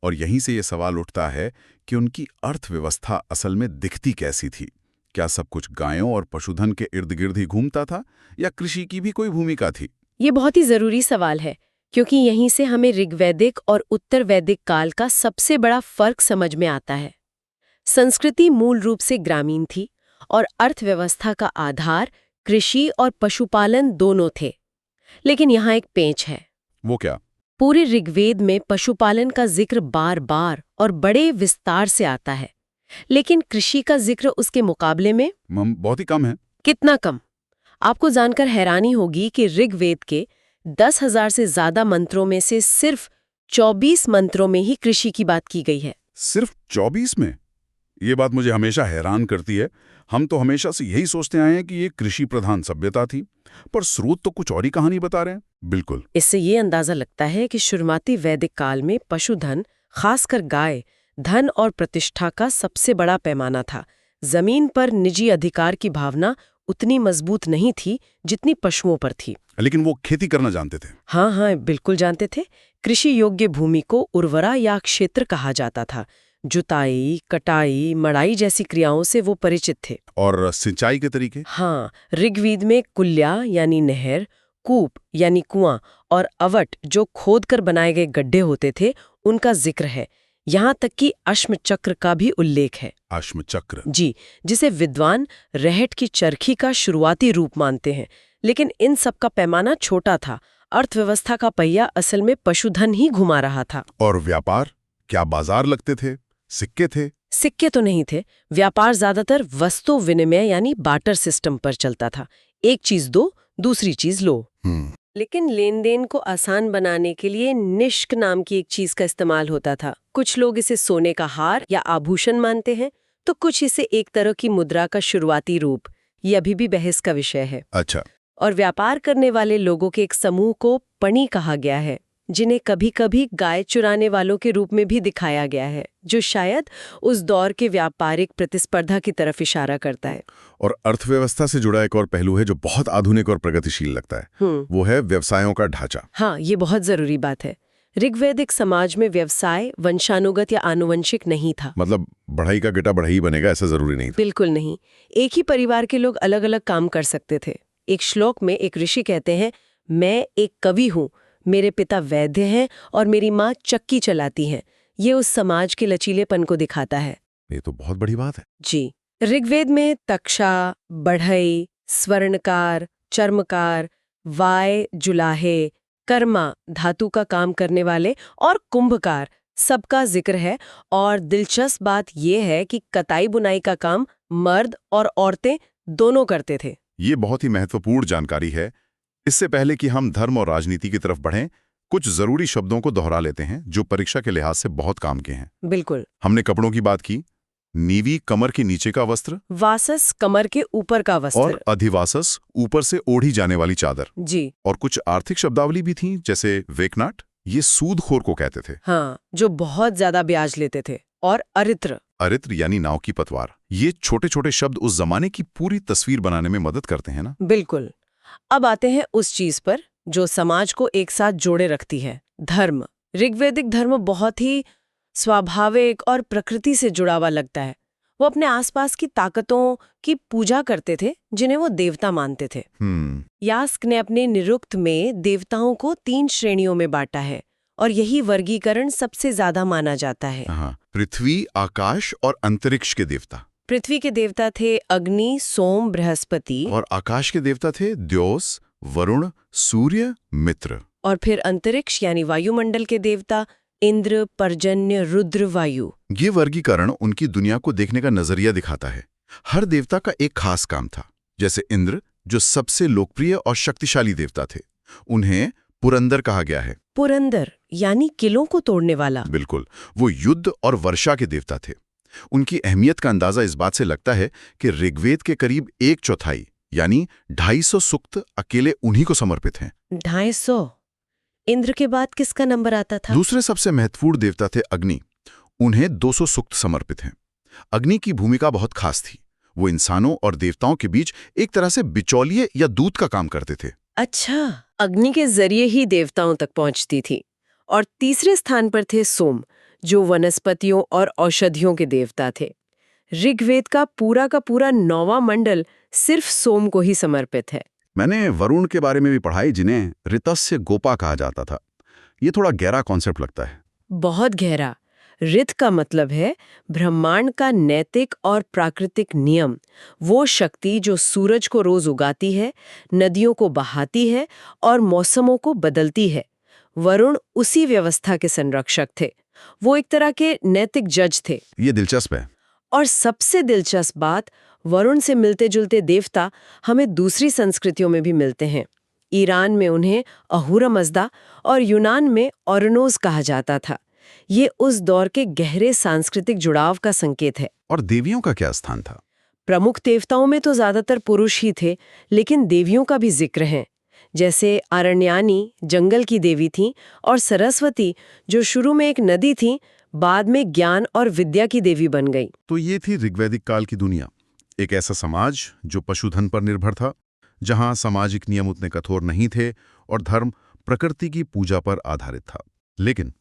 और यहीं से ये सवाल उठता है कि उनकी अर्थव्यवस्था असल में दिखती कैसी थी? क्या सब कुछ गायों और पशुधन के इर्द गिर्द ही घूमता था या कृषि की भी कोई भूमिका थी? ये बहुत ही जरूरी सवाल है, क्योंकि यहीं से हमें ऋग्वैदिक और उत्तर वैदिक काल का सबसे बड़ा फर्क समझ में आता है। संस्कृति मूल रूप से ग्रामीण थी और अर्थव्यवस्था का आधार कृषि और पशुपालन दोनों थे। लेकिन यहाँ एक पेंच है। वो क्या? पूरे ऋग्वेद में पशुपालन का जिक्र बार बार और बड़े विस्तार से आता है, लेकिन कृषि का जिक्र उसके मुकाबले में बहुत ही कम है। कितना कम? आपको जानकर हैरानी होगी कि ऋग्वेद के 10,000 से ज्यादा मंत्रों में से सिर्फ 24 मंत्रों में ही कृषि की बात की गई है। सिर्फ 24 में? ये बात मुझे हमेशा हैरान करती है। हम तो हमेशा से यही सोचते आए हैं कि ये कृषि प्रधान सभ्यता थी, पर स्रोत तो कुछ और ही कहानी बता रहे हैं। बिल्कुल। इससे ये अंदाजा लगता है कि शुरुआती वैदिक काल में पशुधन, खासकर गाय, धन और प्रतिष्ठा का सबसे बड़ा पैमाना था। जमीन पर निजी अधिकार की भावना उतनी मजबूत नहीं थी जितनी पशुओं पर थी। लेकिन वो खेती करना जानते थे। हाँ हाँ, बिल्कुल जानते थे। कृषि योग्य भूमि को उर्वरा या क्षेत्र कहा जाता था। जुताई, कटाई, मड़ाई जैसी क्रियाओं से वो परिचित थे। और सिंचाई के तरीके? हाँ, ऋग्वेद में कुल्या यानी नहर, कूप यानी कुआं और अवट जो खोदकर बनाए गए गड्ढे होते थे, उनका जिक्र है। यहाँ तक कि अश्म चक्र का भी उल्लेख है। अश्म चक्र? जी, जिसे विद्वान रहट की चरखी का शुरुआती रूप मानते हैं। लेकिन इन सब का पैमाना छोटा था। अर्थव्यवस्था का पहिया असल में पशुधन ही घुमा रहा था। और व्यापार? क्या बाजार लगते थे? सिक्के थे? सिक्के तो नहीं थे। व्यापार ज्यादातर वस्तु विनिमय यानी बार्टर सिस्टम पर चलता था। एक चीज दो, दूसरी चीज लो। लेकिन लेन देन को आसान बनाने के लिए निष्क नाम की एक चीज का इस्तेमाल होता था। कुछ लोग इसे सोने का हार या आभूषण मानते हैं, तो कुछ इसे एक तरह की मुद्रा का शुरुआती रूप। ये अभी भी बहस का विषय है। अच्छा। और व्यापार करने वाले लोगों के एक समूह को पणी कहा गया है, जिन्हें कभी कभी गाय चुराने वालों के रूप में भी दिखाया गया है, जो शायद उस दौर के व्यापारिक प्रतिस्पर्धा की तरफ इशारा करता है। और अर्थव्यवस्था से जुड़ा एक और पहलू है जो बहुत आधुनिक और प्रगतिशील लगता है। वो है व्यवसायों का ढांचा। हाँ, ये बहुत जरूरी बात है। ऋग्वैदिक समाज में व्यवसाय वंशानुगत या आनुवंशिक नहीं था। मतलब बढ़ई का गिटा बढ़ई बनेगा ऐसा जरूरी नहीं था। बिल्कुल नहीं। एक ही परिवार के लोग अलग अलग काम कर सकते थे। एक श्लोक में एक ऋषि कहते हैं, मैं एक कवि हूँ, मेरे पिता वैद्य हैं और मेरी माँ चक्की चलाती हैं। ये उस समाज के लचीलेपन को दिखाता है। ये तो बहुत बड़ी बात है। जी। ऋग्वेद में तक्षा, बढ़ई, स्वर्णकार, चर्मकार, वाय, जुलाहे, कर्मा, धातु का काम करने वाले और कुंभकार सबका जिक्र है। और दिलचस्प बात यह है कि कताई बुनाई का काम मर्द और औरतें दोनों करते थे। ये बहुत ही महत्वपूर्ण जानकारी है। इससे पहले कि हम धर्म और राजनीति की तरफ बढ़ें, कुछ जरूरी शब्दों को दोहरा लेते हैं जो परीक्षा के लिहाज से बहुत काम के हैं। बिल्कुल। हमने कपड़ों की बात की। नीवी कमर के नीचे का वस्त्र, वासस कमर के ऊपर का वस्त्र, और अधिवासस ऊपर से ओढ़ी जाने वाली चादर। जी। और कुछ आर्थिक शब्दावली भी थी, जैसे वेकनाट, ये सूदखोर को कहते थे। हाँ, जो बहुत ज्यादा ब्याज लेते थे। और अरित्र, अरित्र यानी नाव की पतवार। ये छोटे छोटे शब्द उस जमाने की पूरी तस्वीर बनाने में मदद करते हैं ना। बिल्कुल। अब आते हैं उस चीज पर जो समाज को एक साथ जोड़े रखती है, धर्म। ऋग्वैदिक धर्म बहुत ही स्वाभाविक और प्रकृति से जुड़ा हुआ लगता है। वो अपने आसपास की ताकतों की पूजा करते थे, जिन्हें वो देवता मानते थे। यास्क ने अपने निरुक्त में देवताओं को 3 श्रेणियों में बांटा है, और यही वर्गीकरण सबसे ज्यादा माना जाता है। पृथ्वी, आकाश और अंतरिक्ष के देवता। पृथ्वी के देवता थे अग्नि, सोम, बृहस्पति। और आकाश के देवता थे द्योस, वरुण, सूर्य, मित्र। और फिर अंतरिक्ष यानी वायुमंडल के देवता इंद्र, पर्जन्य, रुद्र, वायु। ये वर्गीकरण उनकी दुनिया को देखने का नजरिया दिखाता है। हर देवता का एक खास काम था। जैसे इंद्र, जो सबसे लोकप्रिय और शक्तिशाली देवता थे, उन्हें पुरंदर कहा गया है। पुरंदर यानी किलों को तोड़ने वाला। बिल्कुल। वो युद्ध और वर्षा के देवता थे। उनकी अहमियत का अंदाजा इस बात से लगता है कि ऋग्वेद के करीब 1/4 यानी 250 सूक्त अकेले उन्हीं को समर्पित हैं। 250? इंद्र के बाद किसका नंबर आता था? दूसरे सबसे महत्वपूर्ण देवता थे अग्नि। उन्हें 200 सूक्त समर्पित हैं। अग्नि की भूमिका बहुत खास थी। वो इंसानों और देवताओं के बीच एक तरह से बिचौलिए या दूत का काम करते थे। अच्छा, अग्नि के जरिए ही देवताओं तक पहुंचती थी। और तीसरे स्थान पर थे सोम, जो वनस्पतियों और औषधियों के देवता थे। ऋग्वेद का पूरा 9वां मंडल सिर्फ सोम को ही समर्पित है। मैंने वरुण के बारे में भी पढ़ाई, जिन्हें ऋतस्य गोपा कहा जाता था। ये थोड़ा गहरा कॉन्सेप्ट लगता है। बहुत गहरा। ऋत का मतलब है ब्रह्मांड का नैतिक और प्राकृतिक नियम, वो शक्ति जो सूरज को रोज उगाती है, नदियों को बहाती है और मौसमों को बदलती है। वरुण उसी व्यवस्था के संरक्षक थे। वो एक तरह के नैतिक जज थे। ये दिलचस्प है। और सबसे दिलचस्प बात, वरुण से मिलते जुलते देवता हमें दूसरी संस्कृतियों में भी मिलते हैं। ईरान में उन्हें अहूरा मज़दा और यूनान में ओरनोस कहा जाता था। ये उस दौर के गहरे सांस्कृतिक जुड़ाव का संकेत है। और देवियों का क्या स्थान था? प्रमुख देवताओं में तो ज्यादातर पुरुष ही थे, लेकिन देवियों का भी जिक्र है। जैसे आरण्यानी जंगल की देवी थीं और सरस्वती जो शुरू में एक नदी थी, बाद में ज्ञान और विद्या की देवी बन गई। तो ये थी ऋग्वैदिक काल की दुनिया, एक ऐसा समाज जो पशुधन पर निर्भर था, जहां सामाजिक नियम उतने कठोर नहीं थे और धर्म प्रकृति की पूजा पर आधारित था। लेकिन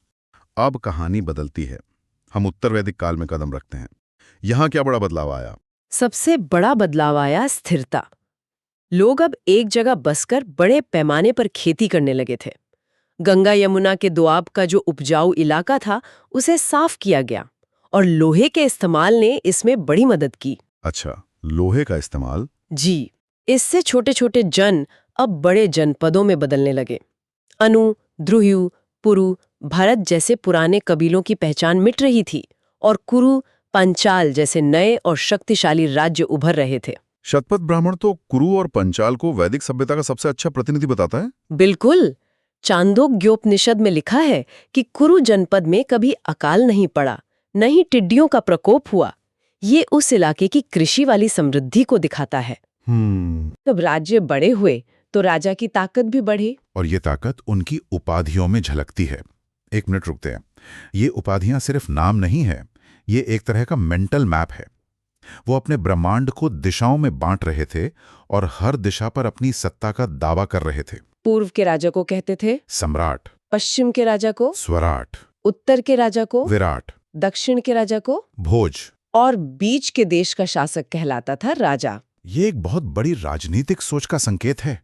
अब कहानी बदलती है। हम उत्तर वैदिक काल में कदम रखते हैं। यहाँ क्या बड़ा बदलाव आया? सबसे बड़ा बदलाव आया स्थिरता। लोग अब एक जगह बसकर बड़े पैमाने पर खेती करने लगे थे। गंगा यमुना के दोआब का जो उपजाऊ इलाका था, उसे साफ किया गया और लोहे के इस्तेमाल ने इसमें बड़ी मदद की। अच्छा, लोहे का इस्तेमाल? जी, इससे छोटे छोटे जन अब बड़े जनपदों में बदलने लगे। अनु, ध्रुयु, पुरु, भरत जैसे पुराने कबीलों की पहचान मिट रही थी और कुरु, पंचाल जैसे नए और शक्तिशाली राज्य उभर रहे थे। शतपथ ब्राह्मण तो कुरु और पंचाल को वैदिक सभ्यता का सबसे अच्छा प्रतिनिधि बताता है। बिल्कुल। चांदोग्योपनिषद में लिखा है कि कुरु जनपद में कभी अकाल नहीं पड़ा, न ही टिड्डियों का प्रकोप हुआ। ये उस इलाके की कृषि वाली समृद्धि को दिखाता है। जब राज्य बड़े हुए तो राजा की ताकत भी बढ़ी। और ये ताकत उनकी उपाधियों में झलकती है। एक मिनट रुकते हैं। ये उपाधियां सिर्फ नाम नहीं है, ये एक तरह का मेंटल मैप है। वो अपने ब्रह्मांड को दिशाओं में बांट रहे थे और हर दिशा पर अपनी सत्ता का दावा कर रहे थे। पूर्व के राजा को कहते थे सम्राट, पश्चिम के राजा को स्वराट, उत्तर के राजा को विराट, दक्षिण के राजा को भोज, और बीच के देश का शासक कहलाता था राजा। ये एक बहुत बड़ी राजनीतिक सोच का संकेत है।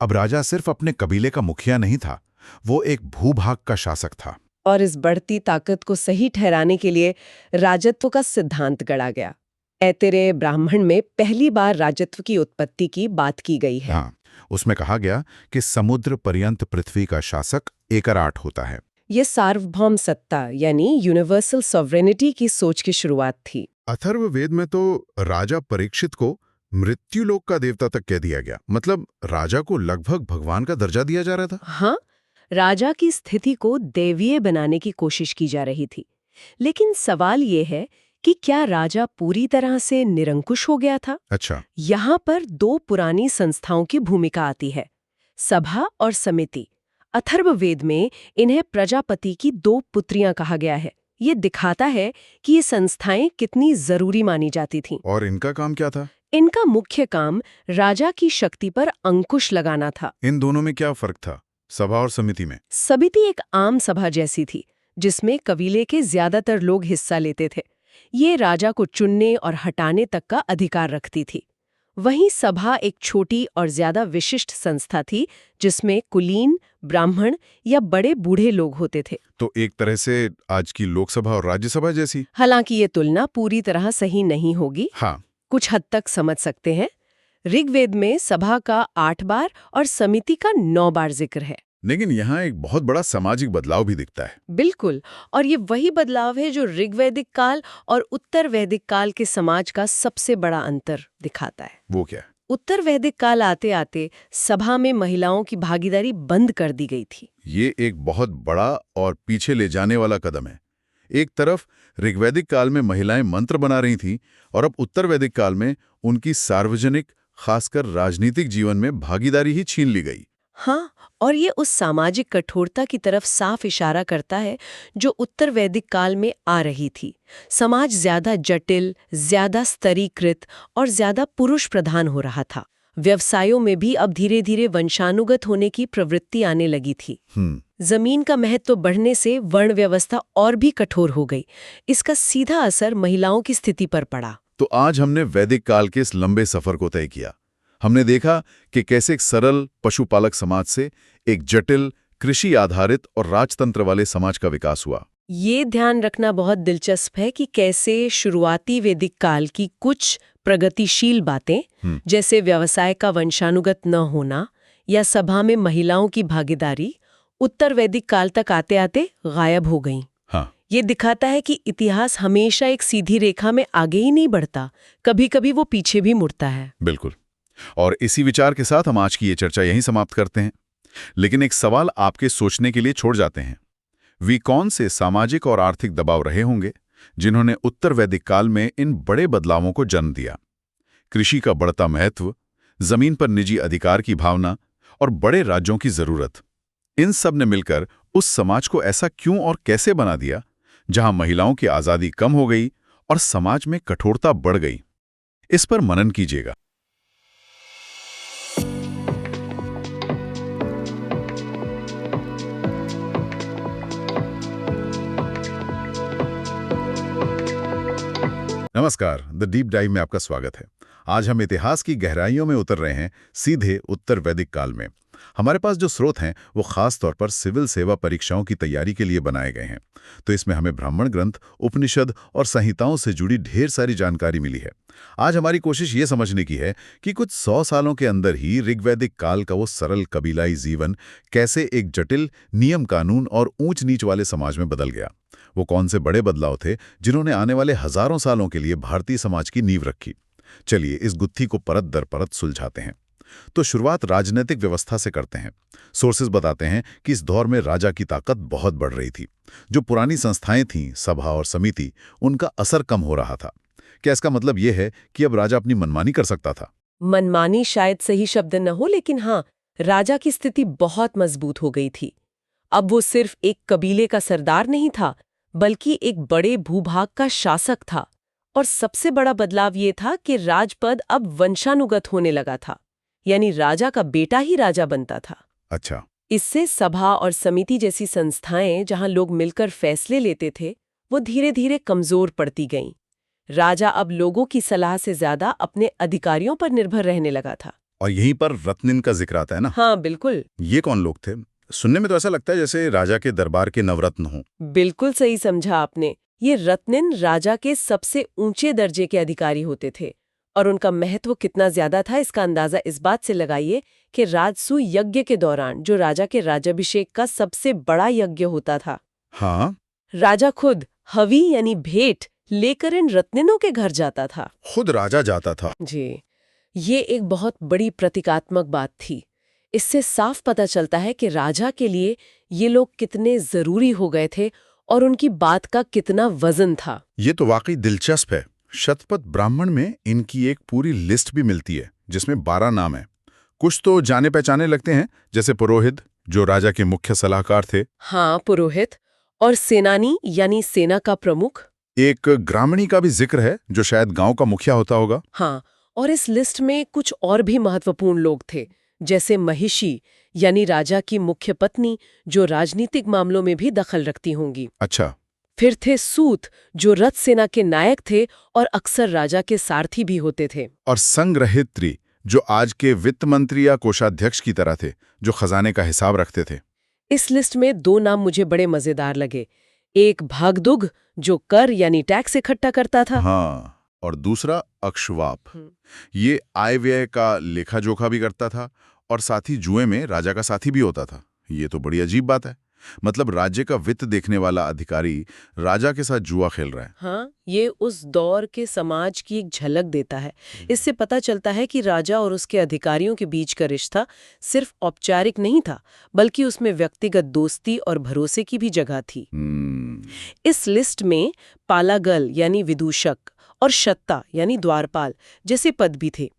अब राजा सिर्फ अपने कबीले का मुखिया नहीं था, वो एक भूभाग का शासक था। और इस बढ़ती ताकत को सही ठहराने के लिए राजत्व का सिद्धांत गढ़ा गया। ऐतरेय ब्राह्मण में पहली बार राजत्व की उत्पत्ति की बात की गई है। हाँ, उसमें कहा गया कि समुद्र पर्यंत पृथ्वी का शासक एकराट होता है। ये सार्वभौम सत्ता यानी यूनिवर्सल सॉवरेनिटी की सोच की शुरुआत थी। अथर्ववेद में तो राजा परीक्षित को मृत्युलोक का देवता तक कह दिया गया। मतलब राजा को लगभग भगवान का दर्जा दिया जा रहा था। हाँ, राजा की स्थिति को दैवीय बनाने की कोशिश की जा रही थी। लेकिन सवाल ये है कि क्या राजा पूरी तरह से निरंकुश हो गया था? अच्छा, यहाँ पर दो पुरानी संस्थाओं की भूमिका आती है, सभा और समिति। अथर्ववेद में इन्हें प्रजापति की दो पुत्रियां कहा गया है। ये दिखाता है कि ये संस्थाएं कितनी जरूरी मानी जाती थीं। और इनका काम क्या था? इनका मुख्य काम राजा की शक्ति पर अंकुश लगाना था। इन दोनों में क्या फर्क था, सभा और समिति में? समिति एक आम सभा जैसी थी, जिसमें कबीले के ज्यादातर लोग हिस्सा लेते थे। ये राजा को चुनने और हटाने तक का अधिकार रखती थी। वहीं सभा एक छोटी और ज्यादा विशिष्ट संस्था थी, जिसमें कुलीन, ब्राह्मण या बड़े बूढ़े लोग होते थे। तो एक तरह से आज की लोकसभा और राज्यसभा जैसी? हालांकि ये तुलना पूरी तरह सही नहीं होगी। हाँ, कुछ हद तक समझ सकते हैं। ऋग्वेद में सभा का 8 बार और समिति का 9 बार जिक्र है। लेकिन यहाँ एक बहुत बड़ा सामाजिक बदलाव भी दिखता है। बिल्कुल, और ये वही बदलाव है जो ऋग्वैदिक काल और उत्तर वैदिक काल के समाज का सबसे बड़ा अंतर दिखाता है। वो क्या? उत्तर वैदिक काल आते आते सभा में महिलाओं की भागीदारी बंद कर दी गई थी। ये एक बहुत बड़ा और पीछे ले जाने वाला कदम है। एक तरफ ऋग्वैदिक काल में महिलाएं मंत्र बना रही थीं और अब उत्तर वैदिक काल में उनकी सार्वजनिक, खासकर राजनीतिक जीवन में भागीदारी ही छीन ली गई। हाँ, और ये उस सामाजिक कठोरता की तरफ साफ इशारा करता है जो उत्तर वैदिक काल में आ रही थी। समाज ज्यादा जटिल, ज्यादा स्तरीकृत और ज्यादा पुरुष प्रधान हो रहा था। व्यवसायों में भी अब धीरे धीरे वंशानुगत होने की प्रवृत्ति आने लगी थी। जमीन का महत्व बढ़ने से वर्ण व्यवस्था और भी कठोर हो गई। इसका सीधा असर महिलाओं की स्थिति पर पड़ा। तो आज हमने वैदिक काल के इस लंबे सफर को तय किया। हमने देखा कि कैसे एक सरल पशुपालक समाज से एक जटिल, कृषि आधारित और राजतंत्र वाले समाज का विकास हुआ। ये ध्यान रखना बहुत दिलचस्प है कि कैसे शुरुआती वैदिक काल की कुछ प्रगतिशील बातें, जैसे व्यवसाय का वंशानुगत न होना या सभा में महिलाओं की भागीदारी, उत्तर वैदिक काल तक आते आते गायब हो गईं। हाँ, ये दिखाता है कि इतिहास हमेशा एक सीधी रेखा में आगे ही नहीं बढ़ता, कभी-कभी वो पीछे भी मुड़ता है। बिल्कुल। और इसी विचार के साथ हम आज की ये चर्चा यहीं समाप्त करते हैं। लेकिन एक सवाल आपके सोचने के लिए छोड़ जाते हैं। वे कौन से सामाजिक और आर्थिक दबाव रहे होंगे जिन्होंने उत्तर वैदिक काल में इन बड़े बदलावों को जन्म दिया? कृषि का बढ़ता महत्व, जमीन पर निजी अधिकार की भावना और बड़े राज्यों की जरूरत, इन सब ने मिलकर उस समाज को ऐसा क्यों और कैसे बना दिया जहां महिलाओं की आजादी कम हो गई और समाज में कठोरता बढ़ गई? इस पर मनन कीजिएगा। नमस्कार, द डीप डाइव में आपका स्वागत है। आज हम इतिहास की गहराइयों में उतर रहे हैं, सीधे उत्तर वैदिक काल में। हमारे पास जो स्रोत हैं वो खास तौर पर सिविल सेवा परीक्षाओं की तैयारी के लिए बनाए गए हैं। तो इसमें हमें ब्राह्मण ग्रंथ, उपनिषद और संहिताओं से जुड़ी ढेर सारी जानकारी मिली है। आज हमारी कोशिश ये समझने की है कि कुछ 100 सालों के अंदर ही ऋग्वैदिक काल का वो सरल कबीलाई जीवन कैसे एक जटिल नियम कानून और ऊंच नीच वाले समाज में बदल गया। वो कौन से बड़े बदलाव थे जिन्होंने आने वाले हजारों सालों के लिए भारतीय समाज की नींव रखी। चलिए इस गुत्थी को परत दर परत सुलझाते हैं। तो शुरुआत राजनीतिक व्यवस्था से करते हैं। सोर्सेज बताते हैं कि इस दौर में राजा की ताकत बहुत बढ़ रही थी। जो पुरानी संस्थाएं थीं, सभा और समिति, उनका असर कम हो रहा था। क्या इसका मतलब यह है कि अब राजा अपनी मनमानी कर सकता था? मनमानी शायद सही शब्द न हो, लेकिन हाँ, राजा की स्थिति बहुत मजबूत हो गई थी। अब वो सिर्फ एक कबीले का सरदार नहीं था, बल्कि एक बड़े भूभाग का शासक था। और सबसे बड़ा बदलाव ये था कि राजपद अब वंशानुगत होने लगा था, यानी राजा का बेटा ही राजा बनता था। अच्छा। इससे सभा और समिति जैसी संस्थाएं जहां लोग मिलकर फैसले लेते थे, वो धीरे धीरे कमजोर पड़ती गईं। राजा अब लोगों की सलाह से ज्यादा अपने अधिकारियों पर निर्भर रहने लगा था। और यहीं पर रत्निन का जिक्र आता है ना? हाँ, बिल्कुल। ये कौन लोग थे? सुनने में तो ऐसा लगता है जैसे राजा के दरबार के नवरत्न हों। बिल्कुल सही समझा आपने। ये रत्निन राजा के सबसे ऊंचे दर्जे के अधिकारी होते थे, और उनका महत्व कितना ज्यादा था इसका अंदाजा इस बात से लगाइए कि राजसूय यज्ञ के दौरान, जो राजा के राज्याभिषेक का सबसे बड़ा यज्ञ होता था, हाँ, राजा खुद हवी यानी भेंट लेकर इन रत्निनों के घर जाता था। खुद राजा जाता था। जी, ये एक बहुत बड़ी प्रतीकात्मक बात थी। इससे साफ पता चलता है कि राजा के लिए ये लोग कितने जरूरी हो गए थे और उनकी बात का कितना वजन था। ये तो वाकई दिलचस्प है। शतपथ ब्राह्मण में इनकी एक पूरी लिस्ट भी मिलती है जिसमें 12 नाम है। कुछ तो जाने पहचाने लगते हैं, जैसे पुरोहित, जो राजा के मुख्य सलाहकार थे। हाँ, पुरोहित। और सेनानी यानी सेना का प्रमुख। एक ग्रामणी का भी जिक्र है, जो शायद गांव का मुखिया होता होगा। हाँ, और इस लिस्ट में कुछ और भी महत्वपूर्ण लोग थे, जैसे महिषी यानी राजा की मुख्य पत्नी, जो राजनीतिक मामलों में भी दखल रखती होंगी। अच्छा। फिर थे सूत, जो रथ सेना के नायक थे और अक्सर राजा के सारथी भी होते थे। और संग्रहित्री, जो आज के वित्त मंत्री या कोषाध्यक्ष की तरह थे, जो खजाने का हिसाब रखते थे। इस लिस्ट में 2 नाम मुझे बड़े मजेदार लगे। एक भागदुग, जो कर यानी टैक्स इकट्ठा करता था। हाँ, और दूसरा अक्षवाप। ये आय व्यय का लेखा जोखा भी करता था और साथ ही जुए में राजा का साथी भी होता था। ये तो बड़ी अजीब बात है। मतलब राज्य का वित्त देखने वाला अधिकारी राजा के साथ जुआ खेल रहा है। हाँ, ये उस दौर के समाज की एक झलक देता है। इससे पता चलता है कि राजा और उसके अधिकारियों के बीच का रिश्ता सिर्फ औपचारिक नहीं था, बल्कि उसमें व्यक्तिगत दोस्ती और भरोसे की भी जगह थी। इस लिस्ट में पालागल यानी विदूषक और शत्ता यानी द्वारपाल जैसे पद भी थे।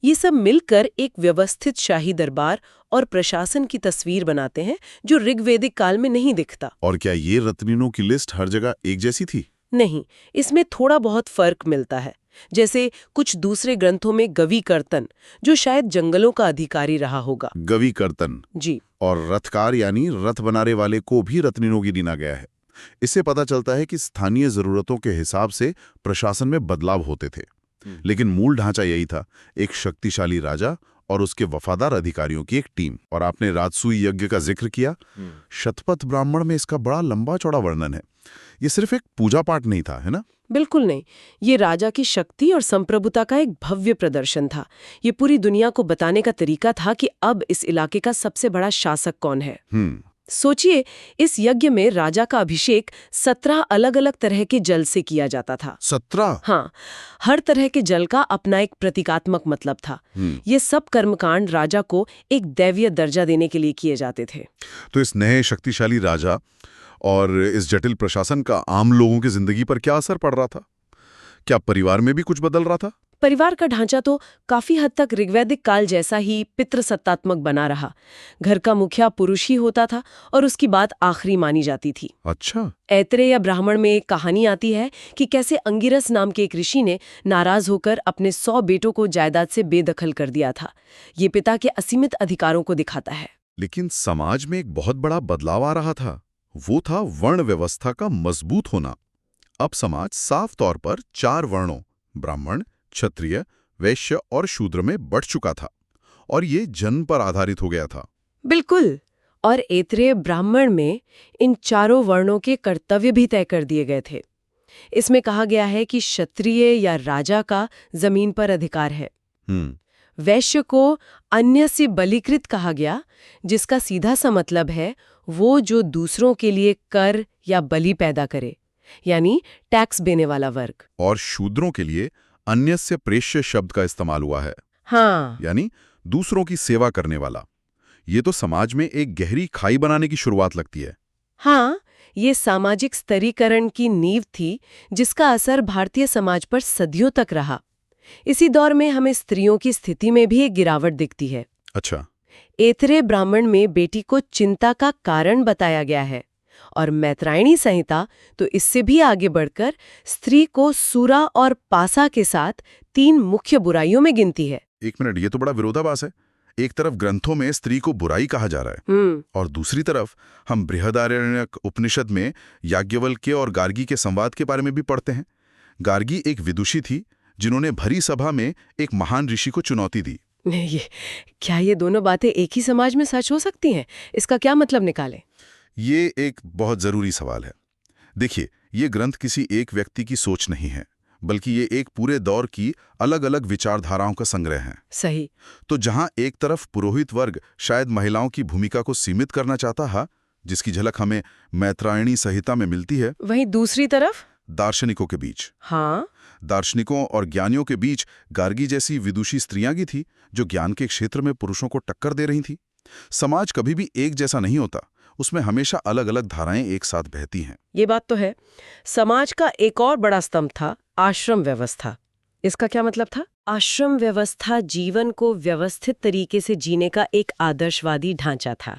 ये सब मिलकर एक व्यवस्थित शाही दरबार और प्रशासन की तस्वीर बनाते हैं, जो ऋग्वैदिक काल में नहीं दिखता। और क्या ये रत्निनों की लिस्ट हर जगह एक जैसी थी? नहीं, इसमें थोड़ा बहुत फर्क मिलता है। जैसे कुछ दूसरे ग्रंथों में गवि कर्तन, जो शायद जंगलों का अधिकारी रहा होगा। गवि कर्तन जी। और रथकार यानी रथ बनाने वाले को भी रत्निनों की गिना गया है। इससे पता चलता है कि स्थानीय जरूरतों के हिसाब से प्रशासन में बदलाव होते थे, लेकिन मूल ढांचा यही था, एक शक्तिशाली राजा और उसके वफादार अधिकारियों की एक टीम। और आपने राजसूय यज्ञ का जिक्र किया। शतपथ ब्राह्मण में इसका बड़ा लंबा चौड़ा वर्णन है। ये सिर्फ एक पूजा पाठ नहीं था, है ना? बिल्कुल नहीं। ये राजा की शक्ति और संप्रभुता का एक भव्य प्रदर्शन था। ये पूरी दुनिया को बताने का तरीका था कि अब इस इलाके का सबसे बड़ा शासक कौन है। सोचिए, इस यज्ञ में राजा का अभिषेक 17 अलग-अलग तरह के जल से किया जाता था। 17? हाँ, हर तरह के जल का अपना एक प्रतीकात्मक मतलब था। ये सब कर्मकांड राजा को एक दैवीय दर्जा देने के लिए किए जाते थे। तो इस नए शक्तिशाली राजा और इस जटिल प्रशासन का आम लोगों की जिंदगी पर क्या असर पड़ रहा था? क्या परिवार में भी कुछ बदल रहा था? परिवार का ढांचा तो काफी हद तक ऋग्वैदिक काल जैसा ही पितृसत्तात्मक बना रहा। घर का मुखिया पुरुष ही होता था और उसकी बात आखिरी मानी जाती थी। अच्छा। ऐतरेय ब्राह्मण में एक कहानी आती है कि कैसे अंगिरस नाम के एक ऋषि ने नाराज होकर अपने 100 बेटों को जायदाद से बेदखल कर दिया था। ये पिता के असीमित अधिकारों को दिखाता है। लेकिन समाज में एक बहुत बड़ा बदलाव आ रहा था। वो था वर्ण व्यवस्था का मजबूत होना। अब समाज साफ तौर पर 4 वर्णों ब्राह्मण, क्षत्रिय, वैश्य और शूद्र में बढ़ चुका था और ये जन्म पर आधारित हो गया था। बिल्कुल। और ऐतरेय ब्राह्मण में इन चारों वर्णों के कर्तव्य भी तय कर दिए गए थे। इसमें कहा गया है कि क्षत्रिय या राजा का जमीन पर अधिकार है। वैश्य को अन्य से बलिकृत कहा गया, जिसका सीधा सा मतलब है वो जो दूसरों के लिए कर या बलि पैदा करे, यानी टैक्स देने वाला वर्ग। और शूद्रों के लिए अन्य से प्रेष्य शब्द का इस्तेमाल हुआ है। हाँ, यानी दूसरों की सेवा करने वाला। ये तो समाज में एक गहरी खाई बनाने की शुरुआत लगती है। हाँ, ये सामाजिक स्तरीकरण की नींव थी जिसका असर भारतीय समाज पर सदियों तक रहा। इसी दौर में हमें स्त्रियों की स्थिति में भी एक गिरावट दिखती है। अच्छा। ऐतरेय ब्राह्मण में बेटी को चिंता का कारण बताया गया है और मैत्रायणी संहिता तो इससे भी आगे बढ़कर स्त्री को सूरा और पासा के साथ 3 मुख्य बुराइयों में गिनती है। एक मिनट, ये तो बड़ा विरोधाभास है। एक तरफ ग्रंथों में स्त्री को बुराई कहा जा रहा है और दूसरी तरफ हम बृहदारण्यक उपनिषद में याज्ञवल्क्य और गार्गी के संवाद के बारे में भी पढ़ते हैं। गार्गी एक विदुषी थी जिन्होंने भरी सभा में एक महान ऋषि को चुनौती दी। क्या ये दोनों बातें एक ही समाज में सच हो सकती हैं? इसका क्या मतलब निकालें? ये एक बहुत जरूरी सवाल है। देखिए, ये ग्रंथ किसी एक व्यक्ति की सोच नहीं है, बल्कि ये एक पूरे दौर की अलग अलग विचारधाराओं का संग्रह है। सही। तो जहां एक तरफ पुरोहित वर्ग शायद महिलाओं की भूमिका को सीमित करना चाहता है, जिसकी झलक हमें मैत्रायणी संहिता में मिलती है, वहीं दूसरी तरफ दार्शनिकों के बीच। हाँ, दार्शनिकों और ज्ञानियों के बीच गार्गी जैसी विदुषी स्त्रियां भी थी जो ज्ञान के क्षेत्र में पुरुषों को टक्कर दे रही थी। समाज कभी भी एक जैसा नहीं होता, उसमें हमेशा अलग अलग धाराएं एक साथ बहती हैं। ये बात तो है। समाज का एक और बड़ा स्तंभ था आश्रम व्यवस्था। इसका क्या मतलब था? आश्रम व्यवस्था जीवन को व्यवस्थित तरीके से जीने का एक आदर्शवादी ढांचा था।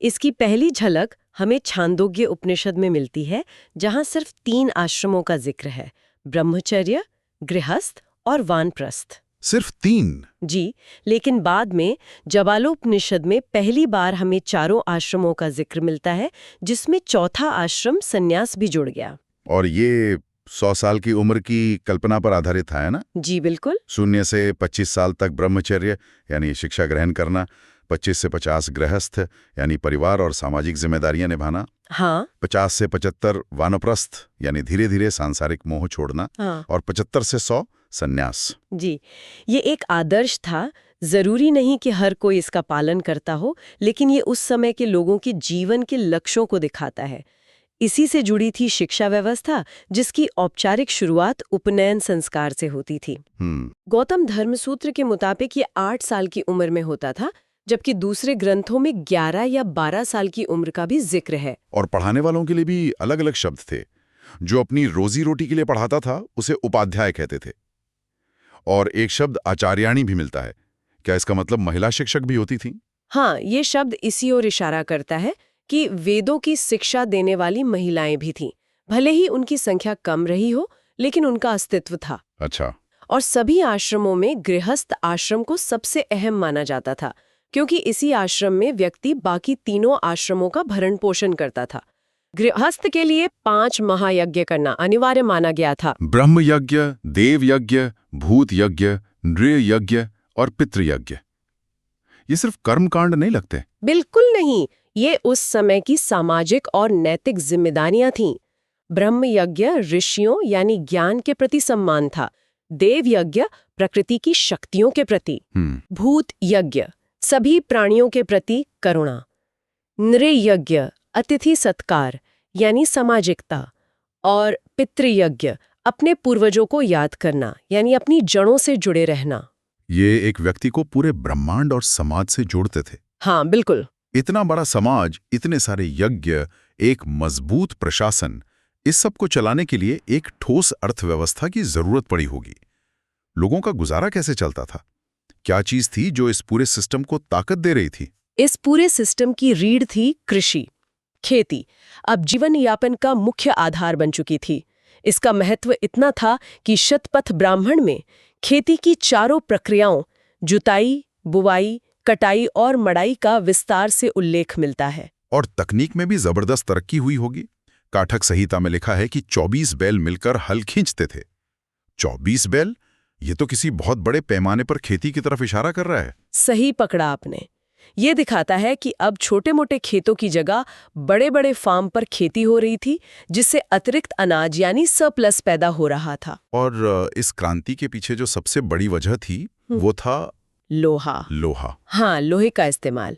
इसकी पहली झलक हमें छांदोग्य उपनिषद में मिलती है, जहां सिर्फ 3 आश्रमों का जिक्र है, ब्रह्मचर्य, गृहस्थ और वानप्रस्थ। सिर्फ 3? जी, लेकिन बाद में जबालोपनिषद में पहली बार हमें 4 आश्रमों का जिक्र मिलता है, जिसमें चौथा आश्रम संन्यास भी जुड़ गया। और ये 100 साल की उम्र की कल्पना पर आधारित है ना? जी बिल्कुल। 0 से 25 साल तक ब्रह्मचर्य यानी शिक्षा ग्रहण करना, 25 से 50 गृहस्थ यानी परिवार और सामाजिक जिम्मेदारियां निभाना, हाँ, 50 से 75 वानप्रस्थ यानी धीरे धीरे सांसारिक मोह छोड़ना, हाँ, और 75 से 100 संन्यास। जी, ये एक आदर्श था। जरूरी नहीं कि हर कोई इसका पालन करता हो, लेकिन ये उस समय के लोगों के जीवन के लक्ष्यों को दिखाता है। इसी से जुड़ी थी शिक्षा व्यवस्था, जिसकी औपचारिक शुरुआत उपनयन संस्कार से होती थी। गौतम धर्मसूत्र के मुताबिक ये 8 साल की उम्र में होता था, जबकि दूसरे ग्रंथों में 11 या 12 साल की उम्र का भी जिक्र है। और पढ़ाने वालों के लिए भी अलग अलग शब्द थे। जो अपनी रोजी रोटी के लिए पढ़ाता था उसे उपाध्याय कहते थे। और एक शब्द आचार्याणी भी मिलता है। क्या इसका मतलब महिला शिक्षक भी होती थी? हाँ, ये शब्द इसी ओर इशारा करता है कि वेदों की शिक्षा देने वाली महिलाएं भी थीं। भले ही उनकी संख्या कम रही हो, लेकिन उनका अस्तित्व था। अच्छा। और सभी आश्रमों में गृहस्थ आश्रम को सबसे अहम माना जाता था, क्योंकि इसी आश्रम में व्यक्ति बाकी तीनों आश्रमों का भरण पोषण करता था। गृहस्थ के लिए 5 महायज्ञ करना अनिवार्य माना गया था। ब्रह्म यज्ञ, देव यज्ञ, भूत यज्ञ, नृ यज्ञ और पितृ यज्ञ। ये सिर्फ कर्मकांड नहीं लगते। बिल्कुल नहीं, ये उस समय की सामाजिक और नैतिक जिम्मेदारियां थीं। ब्रह्म यज्ञ ऋषियों यानी ज्ञान के प्रति सम्मान था, देव यज्ञ प्रकृति की शक्तियों के प्रति, भूत यज्ञ सभी प्राणियों के प्रति करुणा, नृयज्ञ अतिथि सत्कार यानी सामाजिकता, और पितृयज्ञ अपने पूर्वजों को याद करना यानी अपनी जड़ों से जुड़े रहना। ये एक व्यक्ति को पूरे ब्रह्मांड और समाज से जोड़ते थे। हाँ बिल्कुल। इतना बड़ा समाज, इतने सारे यज्ञ, एक मजबूत प्रशासन, इस सब को चलाने के लिए एक ठोस अर्थव्यवस्था की जरूरत पड़ी होगी। लोगों का गुजारा कैसे चलता था? क्या चीज थी जो इस पूरे सिस्टम को ताकत दे रही थी? इस पूरे सिस्टम की रीढ़ थी कृषि, खेती। अब जीवन यापन का मुख्य आधार बन चुकी थी। इसका महत्व इतना था कि शतपथ ब्राह्मण में खेती की चारों प्रक्रियाओं जुताई, बुवाई, कटाई और मड़ाई का विस्तार से उल्लेख मिलता है। और तकनीक में भी जबरदस्त तरक्की हुई होगी। काठक संहिता में लिखा है कि 24 बैल मिलकर हल खींचते थे। 24 बैल? ये तो किसी बहुत बड़े पैमाने पर खेती की तरफ इशारा कर रहा है। सही पकड़ा आपने। ये दिखाता है कि अब छोटे-मोटे खेतों की जगह बड़े-बड़े फार्म पर खेती हो रही थी, जिससे अतिरिक्त अनाज यानी सरप्लस पैदा हो रहा था। और इस क्रांति के पीछे जो सबसे बड़ी वजह थी वो था लोहा। हाँ, लोहे का इस्तेमाल।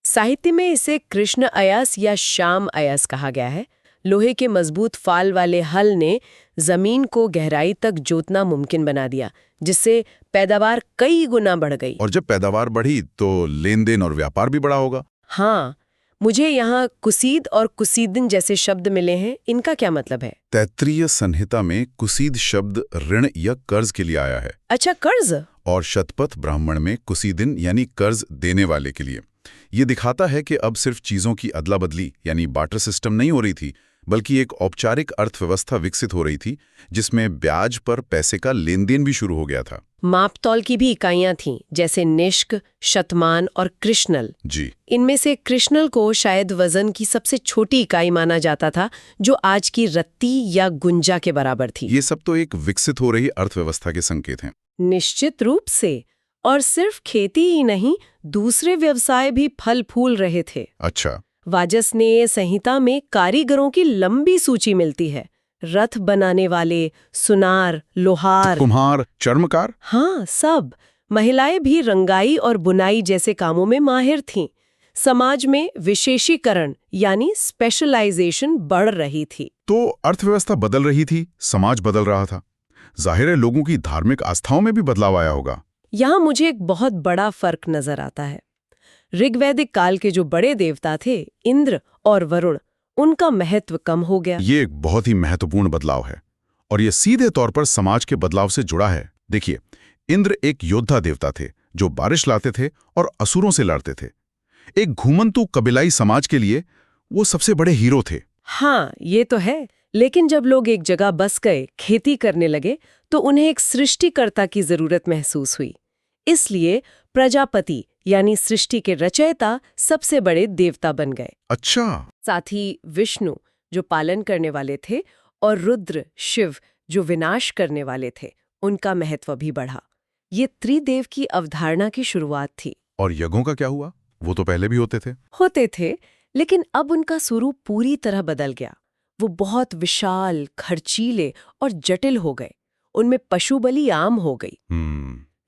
साहित्य में इसे कृष्ण अयस या श्याम अयस कहा गया है। लोहे के मजबूत फाल वाले हल ने जमीन को गहराई तक जोतना मुमकिन बना दिया, जिससे पैदावार कई गुना बढ़ गई। और जब पैदावार बढ़ी तो लेन देन और व्यापार भी बढ़ा होगा। हाँ, मुझे यहाँ कुसीद और कुसीदिन जैसे शब्द मिले हैं, इनका क्या मतलब है? तैत्तिरीय संहिता में कुसीद शब्द ऋण या कर्ज के लिए आया है। अच्छा, कर्ज। और शतपथ ब्राह्मण में कुसीदिन यानी कर्ज देने वाले के लिए। ये दिखाता है कि अब सिर्फ चीजों की अदला बदली यानी बार्टर सिस्टम नहीं हो रही थी, बल्कि एक औपचारिक अर्थव्यवस्था विकसित हो रही थी, जिसमें ब्याज पर पैसे का लेन देन भी शुरू हो गया था। मापतौल की भी इकाइयां थीं, जैसे निष्क, शतमान और कृष्णल। जी। इनमें से कृष्णल को शायद वजन की सबसे छोटी इकाई माना जाता था, जो आज की रत्ती या गुंजा के बराबर थी। ये सब तो एक विकसित हो रही अर्थव्यवस्था के संकेत हैं। निश्चित रूप से। और सिर्फ खेती ही नहीं, दूसरे व्यवसाय भी फल फूल रहे थे। अच्छा। वाजसनेय संहिता में कारीगरों की लंबी सूची मिलती है। रथ बनाने वाले, सुनार, लोहार, कुम्हार, चर्मकार। हाँ, सब। महिलाएं भी रंगाई और बुनाई जैसे कामों में माहिर थीं। समाज में विशेषीकरण यानी स्पेशलाइजेशन बढ़ रही थी। तो अर्थव्यवस्था बदल रही थी, समाज बदल रहा था। जाहिर है लोगों की धार्मिक आस्थाओं में भी बदलाव आया होगा। यहाँ मुझे एक बहुत बड़ा फर्क नजर आता है। ऋग्वैदिक काल के जो बड़े देवता थे, इंद्र और वरुण, उनका महत्व कम हो गया। ये एक बहुत ही महत्वपूर्ण बदलाव है और ये सीधे तौर पर समाज के बदलाव से जुड़ा है। देखिए, इंद्र एक योद्धा देवता थे जो बारिश लाते थे और असुरों से लड़ते थे। एक घूमंतु कबीलाई समाज के लिए वो सबसे बड़े हीरो थे। हाँ, ये तो है। लेकिन जब लोग एक जगह बस गए, खेती करने लगे, तो उन्हें एक सृष्टिकर्ता की जरूरत महसूस हुई। इसलिए प्रजापति यानी सृष्टि के रचयिता सबसे बड़े देवता बन गए। अच्छा। साथ ही विष्णु जो पालन करने वाले थे और रुद्र शिव जो विनाश करने वाले थे, उनका महत्व भी बढ़ा। ये त्रिदेव की अवधारणा की शुरुआत थी। और यज्ञों का क्या हुआ? वो तो पहले भी होते थे, लेकिन अब उनका स्वरूप पूरी तरह बदल गया। वो बहुत विशाल, खर्चीले और जटिल हो गए। उनमें पशु बलि आम हो गई।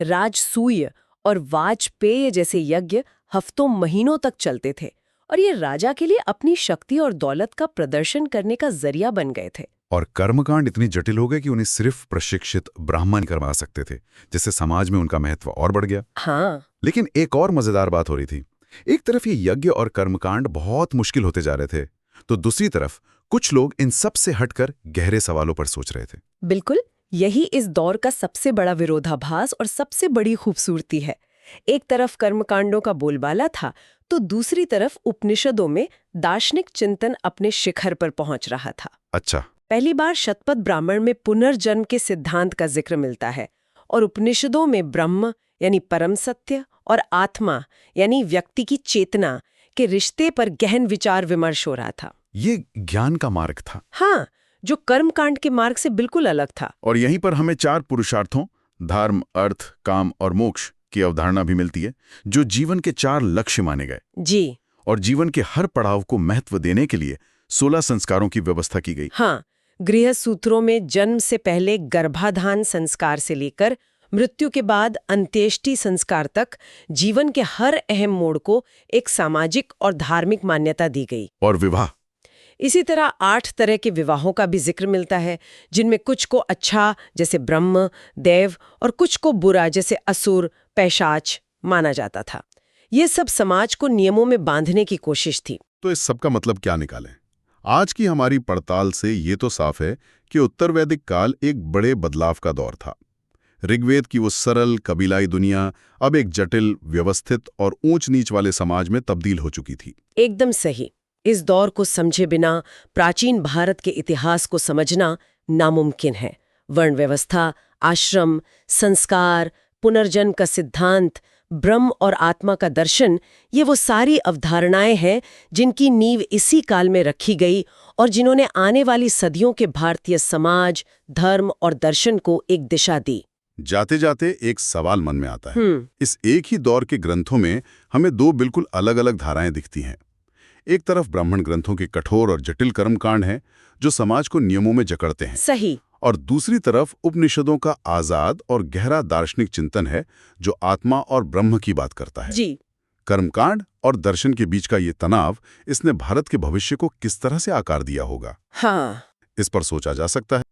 राजसूय और वाजपेय जैसे यज्ञ हफ्तों महीनों तक चलते थे और ये राजा के लिए अपनी शक्ति और दौलत का प्रदर्शन करने का जरिया बन गए थे। और कर्मकांड इतनी जटिल हो गए कि उन्हें सिर्फ प्रशिक्षित ब्राह्मण करवा सकते थे, जिससे समाज में उनका महत्व और बढ़ गया। हाँ। लेकिन एक और मजेदार बात हो रही थी। एक तरफ ये यज्ञ और कर्मकांड बहुत मुश्किल होते जा रहे थे, तो दूसरी तरफ कुछ लोग इन सब से हटकर गहरे सवालों पर सोच रहे थे। बिल्कुल, यही इस दौर का सबसे बड़ा विरोधाभास और सबसे बड़ी खूबसूरती है। एक तरफ कर्मकांडों का बोलबाला था, तो दूसरी तरफ उपनिषदों में दार्शनिक चिंतन अपने शिखर पर पहुंच रहा था। अच्छा। पहली बार शतपथ ब्राह्मण में पुनर्जन्म के सिद्धांत का जिक्र मिलता है और उपनिषदों में ब्रह्म यानी परम सत्य और आत्मा यानी व्यक्ति की चेतना के रिश्ते पर गहन विचार विमर्श हो रहा था। ये ज्ञान का मार्ग था। हाँ, जो कर्मकांड के मार्ग से बिल्कुल अलग था। और यहीं पर हमें 4 पुरुषार्थों धर्म, अर्थ, काम और मोक्ष की अवधारणा भी मिलती है, जो जीवन के 4 लक्ष्य माने गए। जी और जीवन के हर पड़ाव को महत्व देने के लिए 16 संस्कारों की व्यवस्था की गई। हाँ, गृह सूत्रों में जन्म से पहले गर्भाधान संस्कार से लेकर मृत्यु के बाद अंत्येष्टि संस्कार तक जीवन के हर अहम मोड़ को एक सामाजिक और धार्मिक मान्यता दी गई। और विवाह, इसी तरह 8 तरह के विवाहों का भी जिक्र मिलता है, जिनमें कुछ को अच्छा जैसे ब्रह्म, देव और कुछ को बुरा जैसे असुर, पैशाच माना जाता था। ये सब समाज को नियमों में बांधने की कोशिश थी। तो इस सब का मतलब क्या निकालें? आज की हमारी पड़ताल से ये तो साफ है कि उत्तर वैदिक काल एक बड़े बदलाव का दौर था। ऋग्वेद की वो सरल कबीलाई दुनिया अब एक जटिल, व्यवस्थित और ऊंच नीच वाले समाज में तब्दील हो चुकी थी। एकदम सही। इस दौर को समझे बिना प्राचीन भारत के इतिहास को समझना नामुमकिन है। वर्ण व्यवस्था, आश्रम, संस्कार, पुनर्जन्म का सिद्धांत, ब्रह्म और आत्मा का दर्शन, ये वो सारी अवधारणाएं हैं जिनकी नींव इसी काल में रखी गई और जिन्होंने आने वाली सदियों के भारतीय समाज, धर्म और दर्शन को एक दिशा दी। जाते जाते एक सवाल मन में आता है। इस एक ही दौर के ग्रंथों में हमें 2 बिल्कुल अलग-अलग धाराएं दिखती हैं। एक तरफ ब्राह्मण ग्रंथों के कठोर और जटिल कर्मकांड हैं, जो समाज को नियमों में जकड़ते हैं। सही। और दूसरी तरफ उपनिषदों का आजाद और गहरा दार्शनिक चिंतन है, जो आत्मा और ब्रह्म की बात करता है। जी। कर्मकांड और दर्शन के बीच का ये तनाव, इसने भारत के भविष्य को किस तरह से आकार दिया होगा? हाँ, इस पर सोचा जा सकता है।